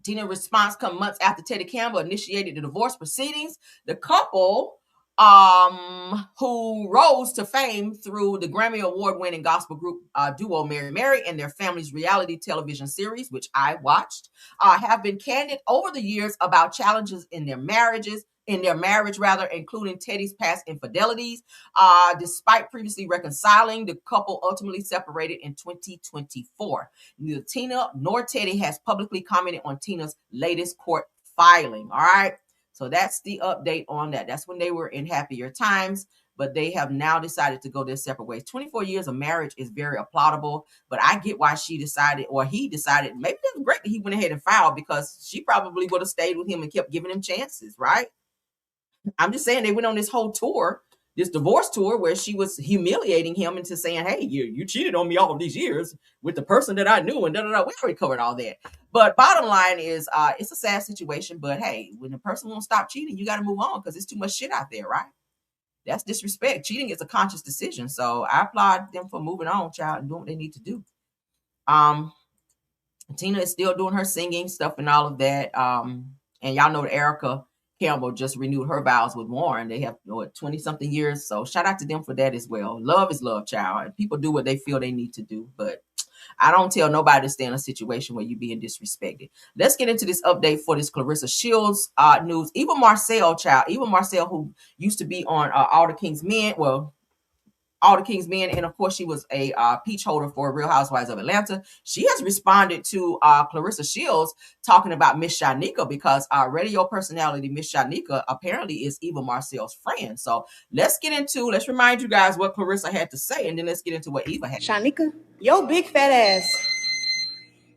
Tina's response comes months after Teddy Campbell initiated the divorce proceedings. The couple, who rose to fame through the Grammy Award-winning gospel group duo Mary and their family's reality television series, which I watched, have been candid over the years about challenges in their marriage, including Teddy's past infidelities. Despite previously reconciling, the couple ultimately separated in 2024. Neither Tina nor Teddy has publicly commented on Tina's latest court filing. All right. So that's the update on that. That's when they were in happier times, but they have now decided to go their separate ways. 24 years of marriage is very applaudable, but I get why she decided, or he decided, maybe it was great that he went ahead and filed, because she probably would have stayed with him and kept giving him chances, right? I'm just saying they went on this whole tour, this divorce tour, where she was humiliating him into saying, hey, you cheated on me all of these years with the person that I knew, and we already covered all that. But bottom line is, it's a sad situation, but hey, when the person won't stop cheating, you got to move on, because there's too much shit out there, right? That's disrespect. Cheating is a conscious decision. So I applaud them for moving on, child, and doing what they need to do. Tina is still doing her singing stuff and all of that. And y'all know that Erica Campbell just renewed her vows with Warren. They have 20-something years. So shout out to them for that as well. Love is love, child. And people do what they feel they need to do. But I don't tell nobody to stay in a situation where you're being disrespected. Let's get into this update for this Claressa Shields news. Eva Marcel, who used to be on All the King's Men, and of course she was a peach holder for Real Housewives of Atlanta. She has responded to Claressa Shields talking about Miss Shanika, because our radio personality Miss Shanika apparently is Eva Marcel's friend. So let's remind you guys what Claressa had to say, and then let's get into what Eva had. Shanika, your big fat ass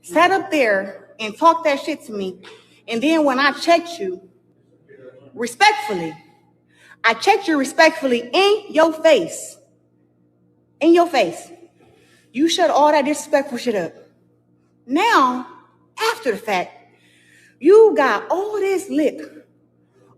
sat up there and talked that shit to me, and then when I checked you respectfully in your face. You shut all that disrespectful shit up. Now, after the fact, you got all this lip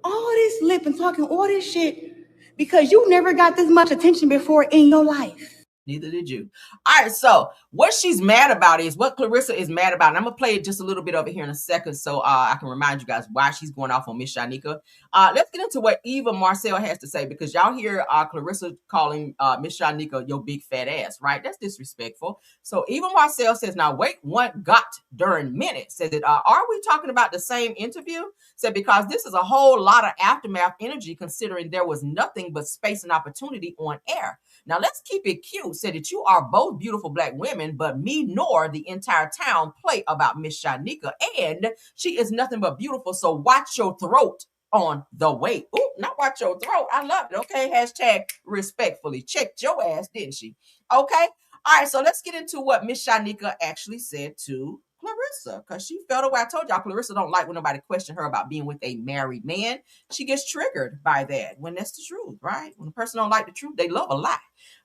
and talking all this shit because you never got this much attention before in your life. Neither did you. All right, so what she's mad about is what Claressa is mad about. And I'm gonna play just a little bit of it here in a second, so I can remind you guys why she's going off on Miss Shanika. Let's get into what Eva Marcel has to say, because y'all hear Claressa calling Miss Shanika your big fat ass, right? That's disrespectful. So Eva Marcel says, "Now wait, what got during minutes?" Says it. Are we talking about the same interview? Said because this is a whole lot of aftermath energy, considering there was nothing but space and opportunity on air. Now let's keep it cute. Said that you are both beautiful black women, but me nor the entire town play about Miss Shanika, and she is nothing but beautiful. So watch your throat on the way. Ooh, not watch your throat. I love it. Okay, hashtag respectfully. Checked your ass, didn't she? Okay. All right. So let's get into what Miss Shanika actually said to Claressa, because she felt away. I told y'all Claressa don't like when nobody question her about being with a married man. She gets triggered by that when that's the truth, right? When a person don't like the truth, they love a lie.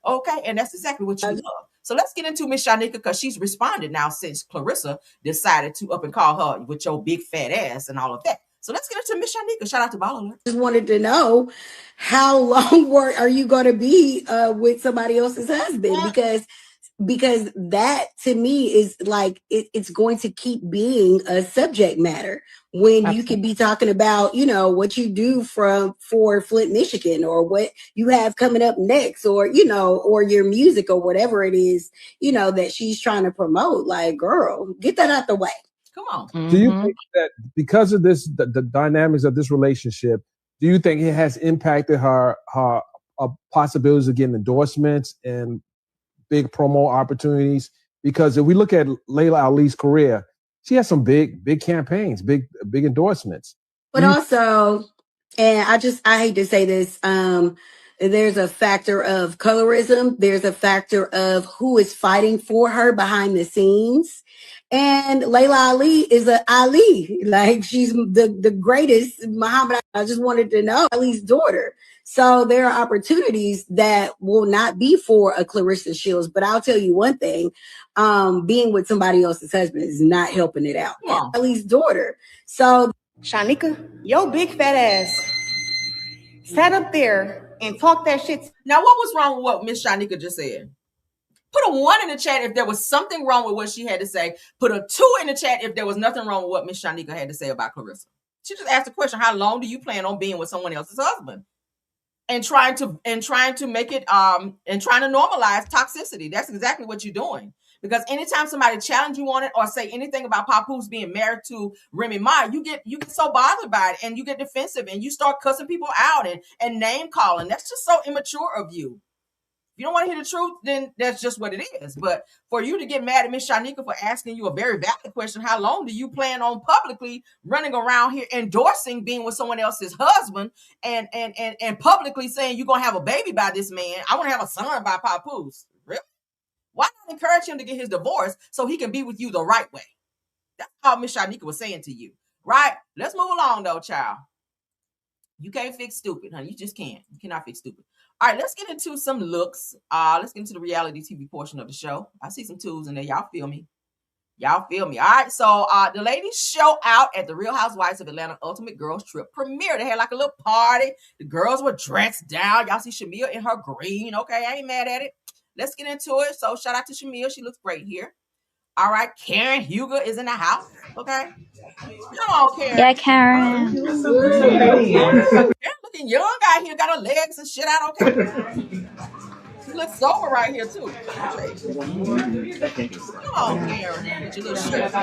Okay, and that's exactly what you love. So let's get into Miss Shanika, because she's responded now since Claressa decided to up and call her with your big fat ass and all of that. So let's get into Miss Shanika. Shout out to Ball Alert. Just wanted to know how long are you going to be with somebody else's husband? Because that to me is like it's going to keep being a subject matter when you could be talking about, you know, what you do for Flint, Michigan, or what you have coming up next, or, you know, or your music or whatever it is, you know, that she's trying to promote. Like, girl, get that out the way. Come on. Do you think that because of this, the dynamics of this relationship, do you think it has impacted her possibilities of getting endorsements and big promo opportunities? Because if we look at Layla Ali's career, she has some big campaigns, big endorsements. But also, and I hate to say this, there's a factor of colorism. There's a factor of who is fighting for her behind the scenes. And Layla Ali is a Ali, like she's the greatest Muhammad. I just wanted to know Ali's daughter. So there are opportunities that will not be for a Claressa Shields. But I'll tell you one thing, being with somebody else's husband is not helping it out. Ali's daughter. So Shanika, your big fat ass sat up there and talked that shit. Now, what was wrong with what Miss Shanika just said? Put a 1 in the chat if there was something wrong with what she had to say. Put a 2 in the chat if there was nothing wrong with what Miss Shanika had to say about Claressa. She just asked the question, how long do you plan on being with someone else's husband? And trying to make it and trying to normalize toxicity. That's exactly what you're doing. Because anytime somebody challenge you on it or say anything about Papoose being married to Remy Ma, you get so bothered by it and you get defensive and you start cussing people out and name calling. That's just so immature of you. If you don't want to hear the truth, then that's just what it is. But for you to get mad at Miss Shanika for asking you a very valid question, how long do you plan on publicly running around here endorsing being with someone else's husband and publicly saying you're going to have a baby by this man? I want to have a son by Papoose. Really? Why not encourage him to get his divorce so he can be with you the right way? That's all Miss Shanika was saying to you, right? Let's move along, though, child. You can't fix stupid, honey. You just can't. You cannot fix stupid. All right, let's get into some looks. Let's get into the reality TV portion of the show. I see some tools in there. Y'all feel me? Y'all feel me? All right, so the ladies show out at the Real Housewives of Atlanta Ultimate Girls Trip premiere. They had like a little party. The girls were dressed down. Y'all see Shamia in her green. Okay, I ain't mad at it. Let's get into it. So shout out to Shamia. She looks great here. All right, Karen Huger is in the house. Okay. Come on, Karen. Yeah, Karen. Karen looking young out here. Got her legs and shit out. Okay. She looks sober right here, too. Come on, Karen. Get your little shit.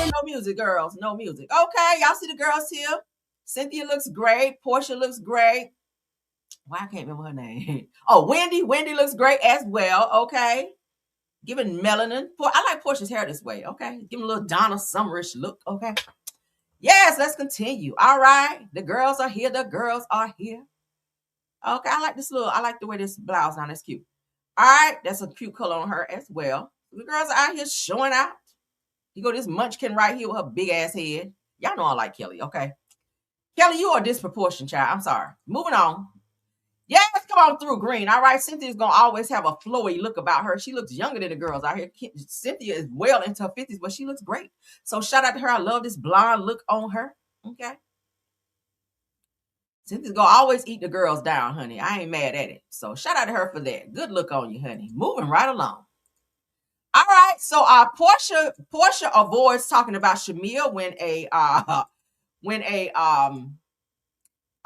No music, girls. No music. Okay, y'all see the girls here. Cynthia looks great. Portia looks great. Why I can't remember her name. Oh, Wendy. Wendy looks great as well. Okay. Giving melanin. I like Portia's hair this way. Okay. Give him a little Donna Summerish look. Okay. Yes, let's continue. All right. The girls are here. The girls are here. Okay. I like the way this blouse on. That's cute. All right. That's a cute color on her as well. The girls are out here showing out. You go this munchkin right here with her big ass head. Y'all know I like Kelly. Okay. Kelly, you are a disproportionate child. I'm sorry. Moving on. Yes, come on through, Green. All right, Cynthia's going to always have a flowy look about her. She looks younger than the girls out here. Cynthia is well into her 50s, but she looks great. So shout out to her. I love this blonde look on her. Okay. Cynthia's gonna always eat the girls down, honey. I ain't mad at it. So shout out to her for that. Good look on you, honey. Moving right along. All right. So Portia avoids talking about Shamia when a I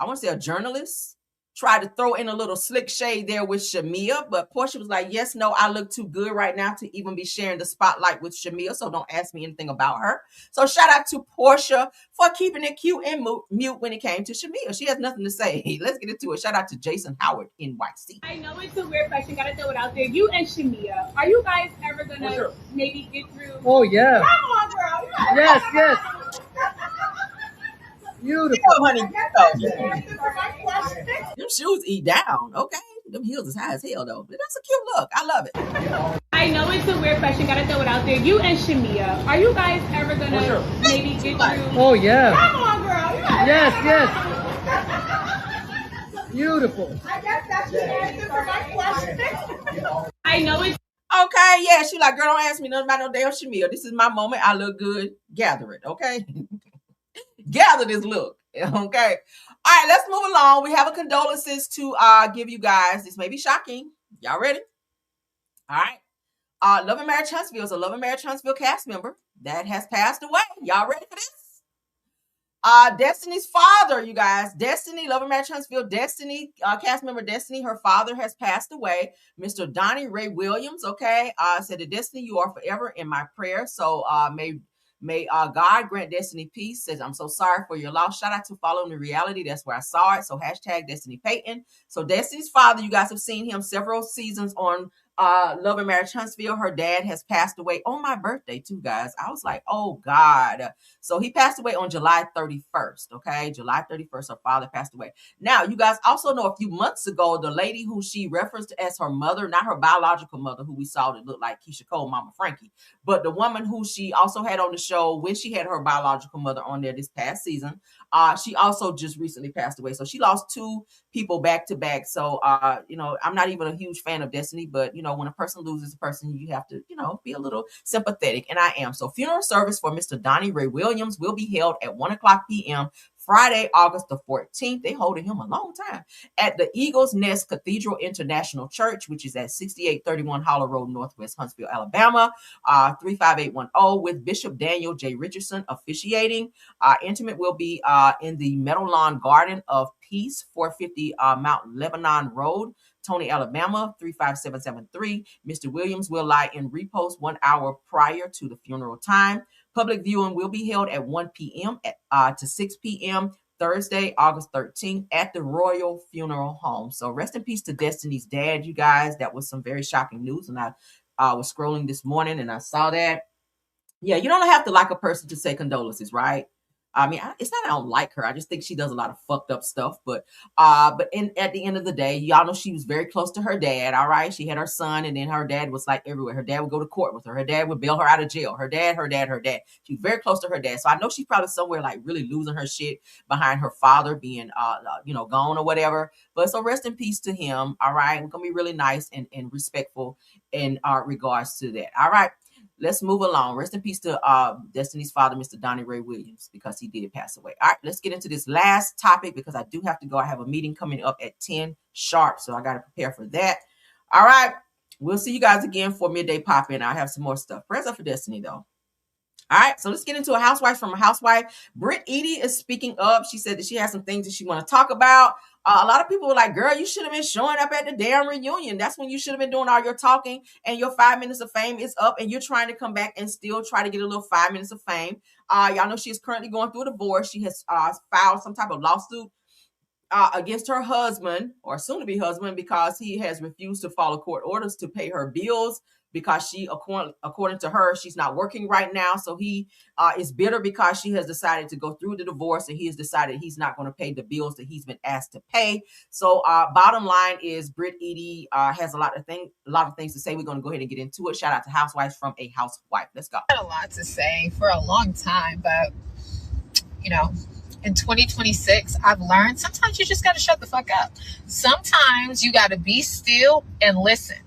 want to say a journalist tried to throw in a little slick shade there with Shamia, but Portia was like, yes, no, I look too good right now to even be sharing the spotlight with Shamia, so don't ask me anything about her. So shout out to Portia for keeping it cute and mute when it came to Shamia. She has nothing to say. Let's get into it. Shout out to Jason Howard, NYC. I know it's a weird question, gotta throw it out there. You and Shamia, are you guys ever gonna maybe get through? Oh yeah. Come on, girl. Yes, yes. Beautiful. Honey, them shoes eat down. Okay, them heels is high as hell though. But that's a cute look. I love it. I know it's a weird question, gotta throw it out there. You and Shamia, are you guys ever gonna maybe get through? Oh yeah. Come on, girl. Yes, yes. Beautiful. I guess that's the answer for my question. I know it's okay. Yeah, she like, girl, don't ask me nothing about no damn Shamia. This is my moment. I look good. Gather it. Okay. Gather this look. Okay. All right, let's move along. We have a condolences to give you guys. This may be shocking. Y'all ready? All right. Love and Marriage Huntsville is a Love and Marriage Huntsville cast member that has passed away. Y'all ready for this? Destiny's father, you guys. Destiny, Love and Marriage Huntsville, Destiny, cast member Destiny, her father has passed away. Mr. Donnie Ray Williams, okay, said to Destiny, you are forever in my prayer. So may God grant Destiny peace. Says, I'm so sorry for your loss. Shout out to Following the Reality. That's where I saw it. So hashtag Destiny Payton. So Destiny's father, you guys have seen him several seasons on Love and Marriage Huntsville. Her dad has passed away on my birthday too, guys. I was like, oh God. So he passed away on July 31st. Okay. July 31st, her father passed away. Now, you guys also know a few months ago, the lady who she referenced as her mother, not her biological mother, who we saw that looked like Keisha Cole, Mama Frankie, but the woman who she also had on the show when she had her biological mother on there this past season, she also just recently passed away. So she lost two people back to back. So, I'm not even a huge fan of Destiny, but, when a person loses a person, you have to, be a little sympathetic. And I am. So funeral service for Mr. Donnie Ray Williams will be held at 1:00 p.m. Friday, August the 14th. They holding him a long time at the Eagles Nest Cathedral International Church, which is at 6831 Hollow Road, Northwest Huntsville, Alabama, 35810, with Bishop Daniel J. Richardson officiating. Intimate will be in the Meadowlawn Garden of Peace, 450 Mount Lebanon Road, Tony, Alabama, 35773. Mr. Williams will lie in repose 1 hour prior to the funeral time. Public viewing will be held at 1 p.m. to 6 p.m. Thursday, August 13th at the Royal Funeral Home. So rest in peace to Destiny's dad, you guys. That was some very shocking news. And I was scrolling this morning and I saw that. Yeah, you don't have to like a person to say condolences, right? I mean, it's not I don't like her. I just think she does a lot of fucked up stuff. But at the end of the day, y'all know she was very close to her dad. All right, she had her son, and then her dad was like everywhere. Her dad would go to court with her. Her dad would bail her out of jail. Her dad. She was very close to her dad. So I know she's probably somewhere like really losing her shit behind her father being gone or whatever. But so rest in peace to him. All right, we're gonna be really nice and respectful in regards to that. All right. Let's move along. Rest in peace to Destiny's father, Mr. Donnie Ray Williams, because he did pass away. All right, let's get into this last topic because I do have to go. I have a meeting coming up at 10 sharp, so I got to prepare for that. All right, we'll see you guys again for midday pop-in. I'll have some more stuff. Prayers up for Destiny, though. All right, so let's get into a housewife from a housewife. Britt Edie is speaking up. She said that she has some things that she want to talk about. A lot of people were like, girl, you should have been showing up at the damn reunion. That's when you should have been doing all your talking and your 5 minutes of fame is up and you're trying to come back and still try to get a little 5 minutes of fame. Y'all know she is currently going through a divorce. She has filed some type of lawsuit against her husband or soon-to-be husband because he has refused to follow court orders to pay her bills because she, according to her, she's not working right now. So he is bitter because she has decided to go through the divorce and he has decided he's not going to pay the bills that he's been asked to pay. So bottom line is Britt Edie has a lot of things to say. We're going to go ahead and get into it. Shout out to Housewives from a Housewife. Let's go. I had a lot to say for a long time, but in 2026, I've learned sometimes you just got to shut the fuck up. Sometimes you got to be still and listen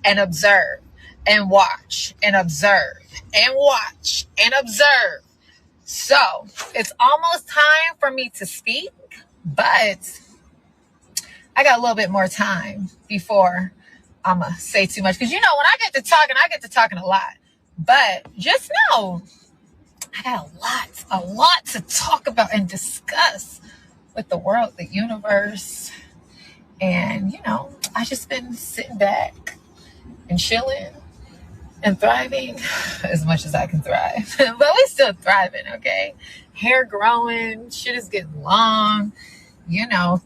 and observe and watch and observe and watch and observe. So it's almost time for me to speak. But I got a little bit more time before I'm going to say too much. Because, when I get to talking a lot. But just know, I got a lot to talk about and discuss with the world, the universe. And, I just been sitting back and chilling and thriving as much as I can thrive. But we still thriving, okay? Hair growing, shit is getting long,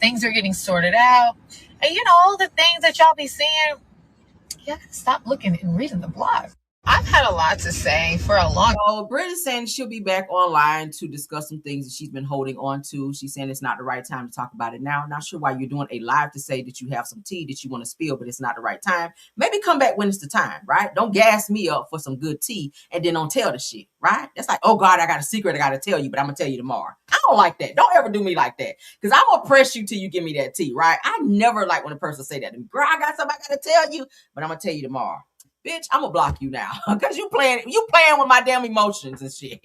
things are getting sorted out. And all the things that y'all be seeing, you gotta stop looking and reading the blog. I've had a lot to say for a long time. So Britta's saying she'll be back online to discuss some things that she's been holding on to. She's saying it's not the right time to talk about it now. Not sure why you're doing a live to say that you have some tea that you want to spill, but it's not the right time. Maybe come back when it's the time, right? Don't gas me up for some good tea and then don't tell the shit, right? That's like, oh God, I got a secret I got to tell you, but I'm going to tell you tomorrow. I don't like that. Don't ever do me like that, because I'm going to press you till you give me that tea, right? I never like when a person say that to me. Girl, I got something I got to tell you, but I'm going to tell you tomorrow. Bitch, I'm gonna block you now because you playing with my damn emotions and shit.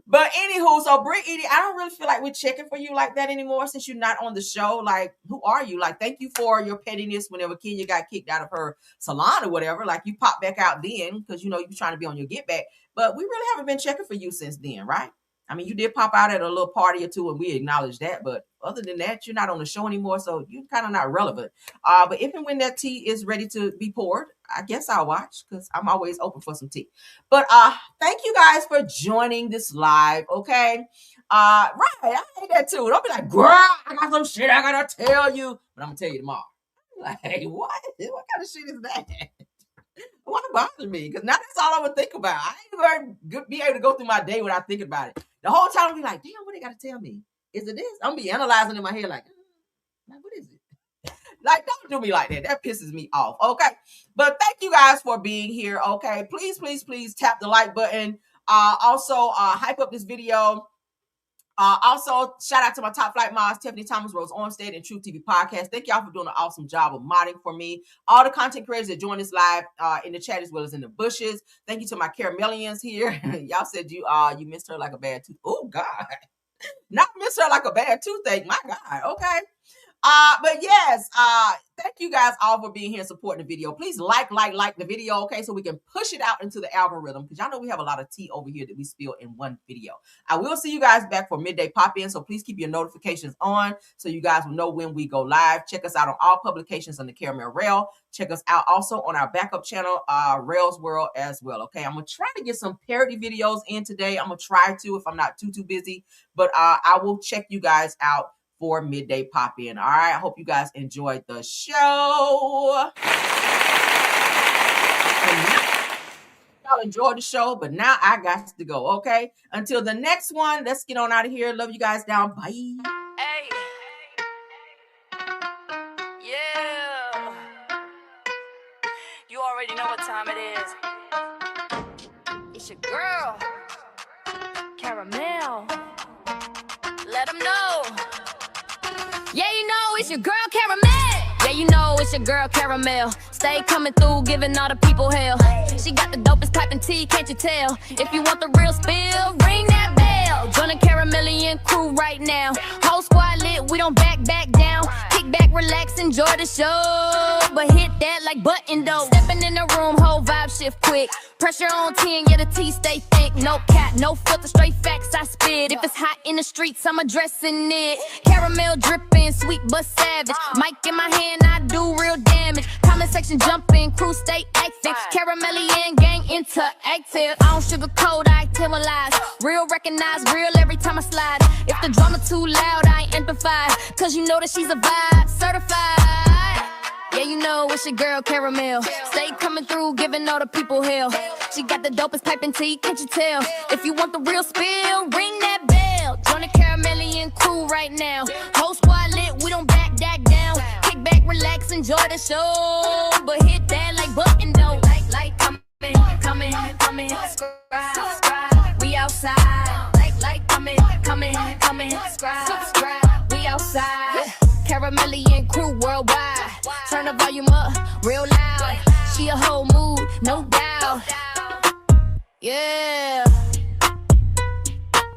But anywho, so Britt Edie, I don't really feel like we're checking for you like that anymore since you're not on the show. Like, who are you? Like, thank you for your pettiness whenever Kenya got kicked out of her salon or whatever. Like, you popped back out then because you're trying to be on your get back. But we really haven't been checking for you since then, right? I mean, you did pop out at a little party or two, and we acknowledge that. But other than that, you're not on the show anymore, so you're kind of not relevant. But if and when that tea is ready to be poured, I guess I'll watch because I'm always open for some tea. But thank you guys for joining this live, okay? Right, I hate that too. Don't be like, girl, I got some shit I gotta tell you, but I'm gonna tell you tomorrow. Like, what? What kind of shit is that? Why bother me? Because now that's all I'm gonna think about. I ain't gonna be able to go through my day without thinking about it. The whole time I'll be like, damn, what they gotta tell me? Is it this? I'm gonna be analyzing in my head like what is it? Like, don't do me like that. That pisses me off. Okay. But thank you guys for being here. Okay. Please, please, please tap the like button. Also, hype up this video. Also, shout out to my top flight mods, Tiffany Thomas, Rose Ormstead, and True TV Podcast. Thank y'all for doing an awesome job of modding for me. All the content creators that join us live in the chat as well as in the bushes. Thank you to my caramellians here. Y'all said you missed her like a bad tooth. Oh God, not miss her like a bad toothache. My God. Okay. But yes, thank you guys all for being here and supporting the video. Please like the video, okay, so we can push it out into the algorithm, because y'all know we have a lot of tea over here that we spill in one video. I will see you guys back for midday pop-in, so please keep your notifications on so you guys will know when we go live. Check us out on all publications on the Caramel Rail. Check us out also on our backup channel, Rail's World as well, okay? I'm going to try to get some parody videos in today. I'm going to try to if I'm not too busy, but I will check you guys out for midday pop in. All right. I hope you guys enjoyed the show. Y'all enjoyed the show, but now I got to go. Okay. Until the next one, let's get on out of here. Love you guys down. Bye. Hey. Yeah. You already know what time it is. It's your girl, Caramel. Let them know. Yeah, you know it's your girl Caramel. Yeah, you know it's your girl Caramel. Stay coming through, giving all the people hell. She got the dopest piping tea, can't you tell? If you want the real spill, ring that bell. Join the Caramellian crew right now. Whole squad lit, we don't back down. Kick back, relax, enjoy the show. But hit that like button though. Stepping in the room, whole vibe shift quick. Pressure on 10, yeah, the tea stay thick. No cap, no filter, straight facts I spit. If it's hot in the streets, I'm addressing it. Caramel dripping, sweet but savage. Mic in my hand, I do real damage. Comment section jumping, crew stay active. Caramellian gang interactive. I don't sugarcoat, I titleize. Real recognize, real every time I slide. If the drama too loud, I ain't amplified. Cause you know that she's a vibe, certified. Yeah, you know it's your girl Caramel. Stay coming through, giving all the people hell. She got the dopest piping tea, can't you tell? If you want the real spill, ring that bell. Join the Caramellian crew right now. Whole squad lit, we don't back down. Kick back, relax, enjoy the show. But hit that like button though. Like, coming, subscribe. We outside. Like, coming, subscribe. We outside. Caramellian crew worldwide. Turn the volume up real loud. She a whole mood, no doubt. Yeah.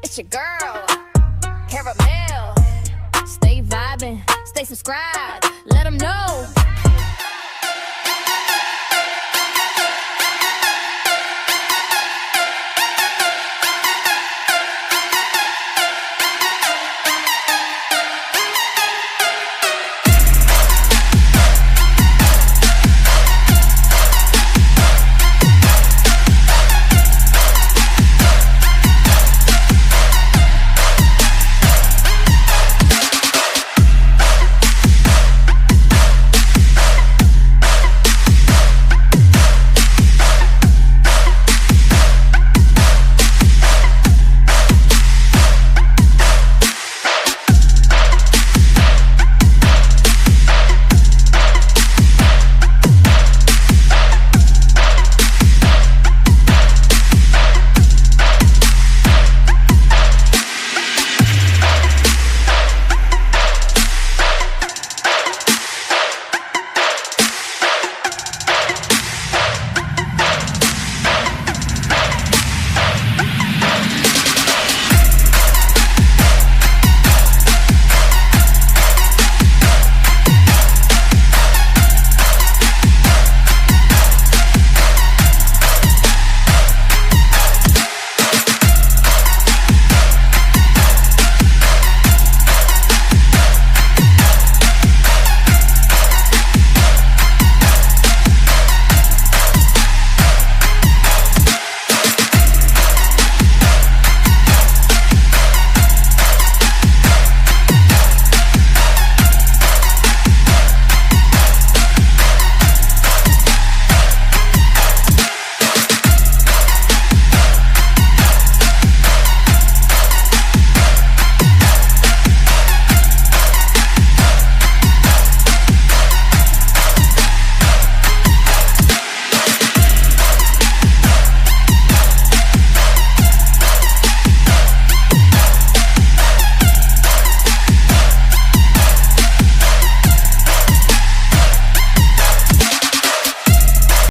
It's your girl, Caramel. vibing. Stay subscribed. Let them know.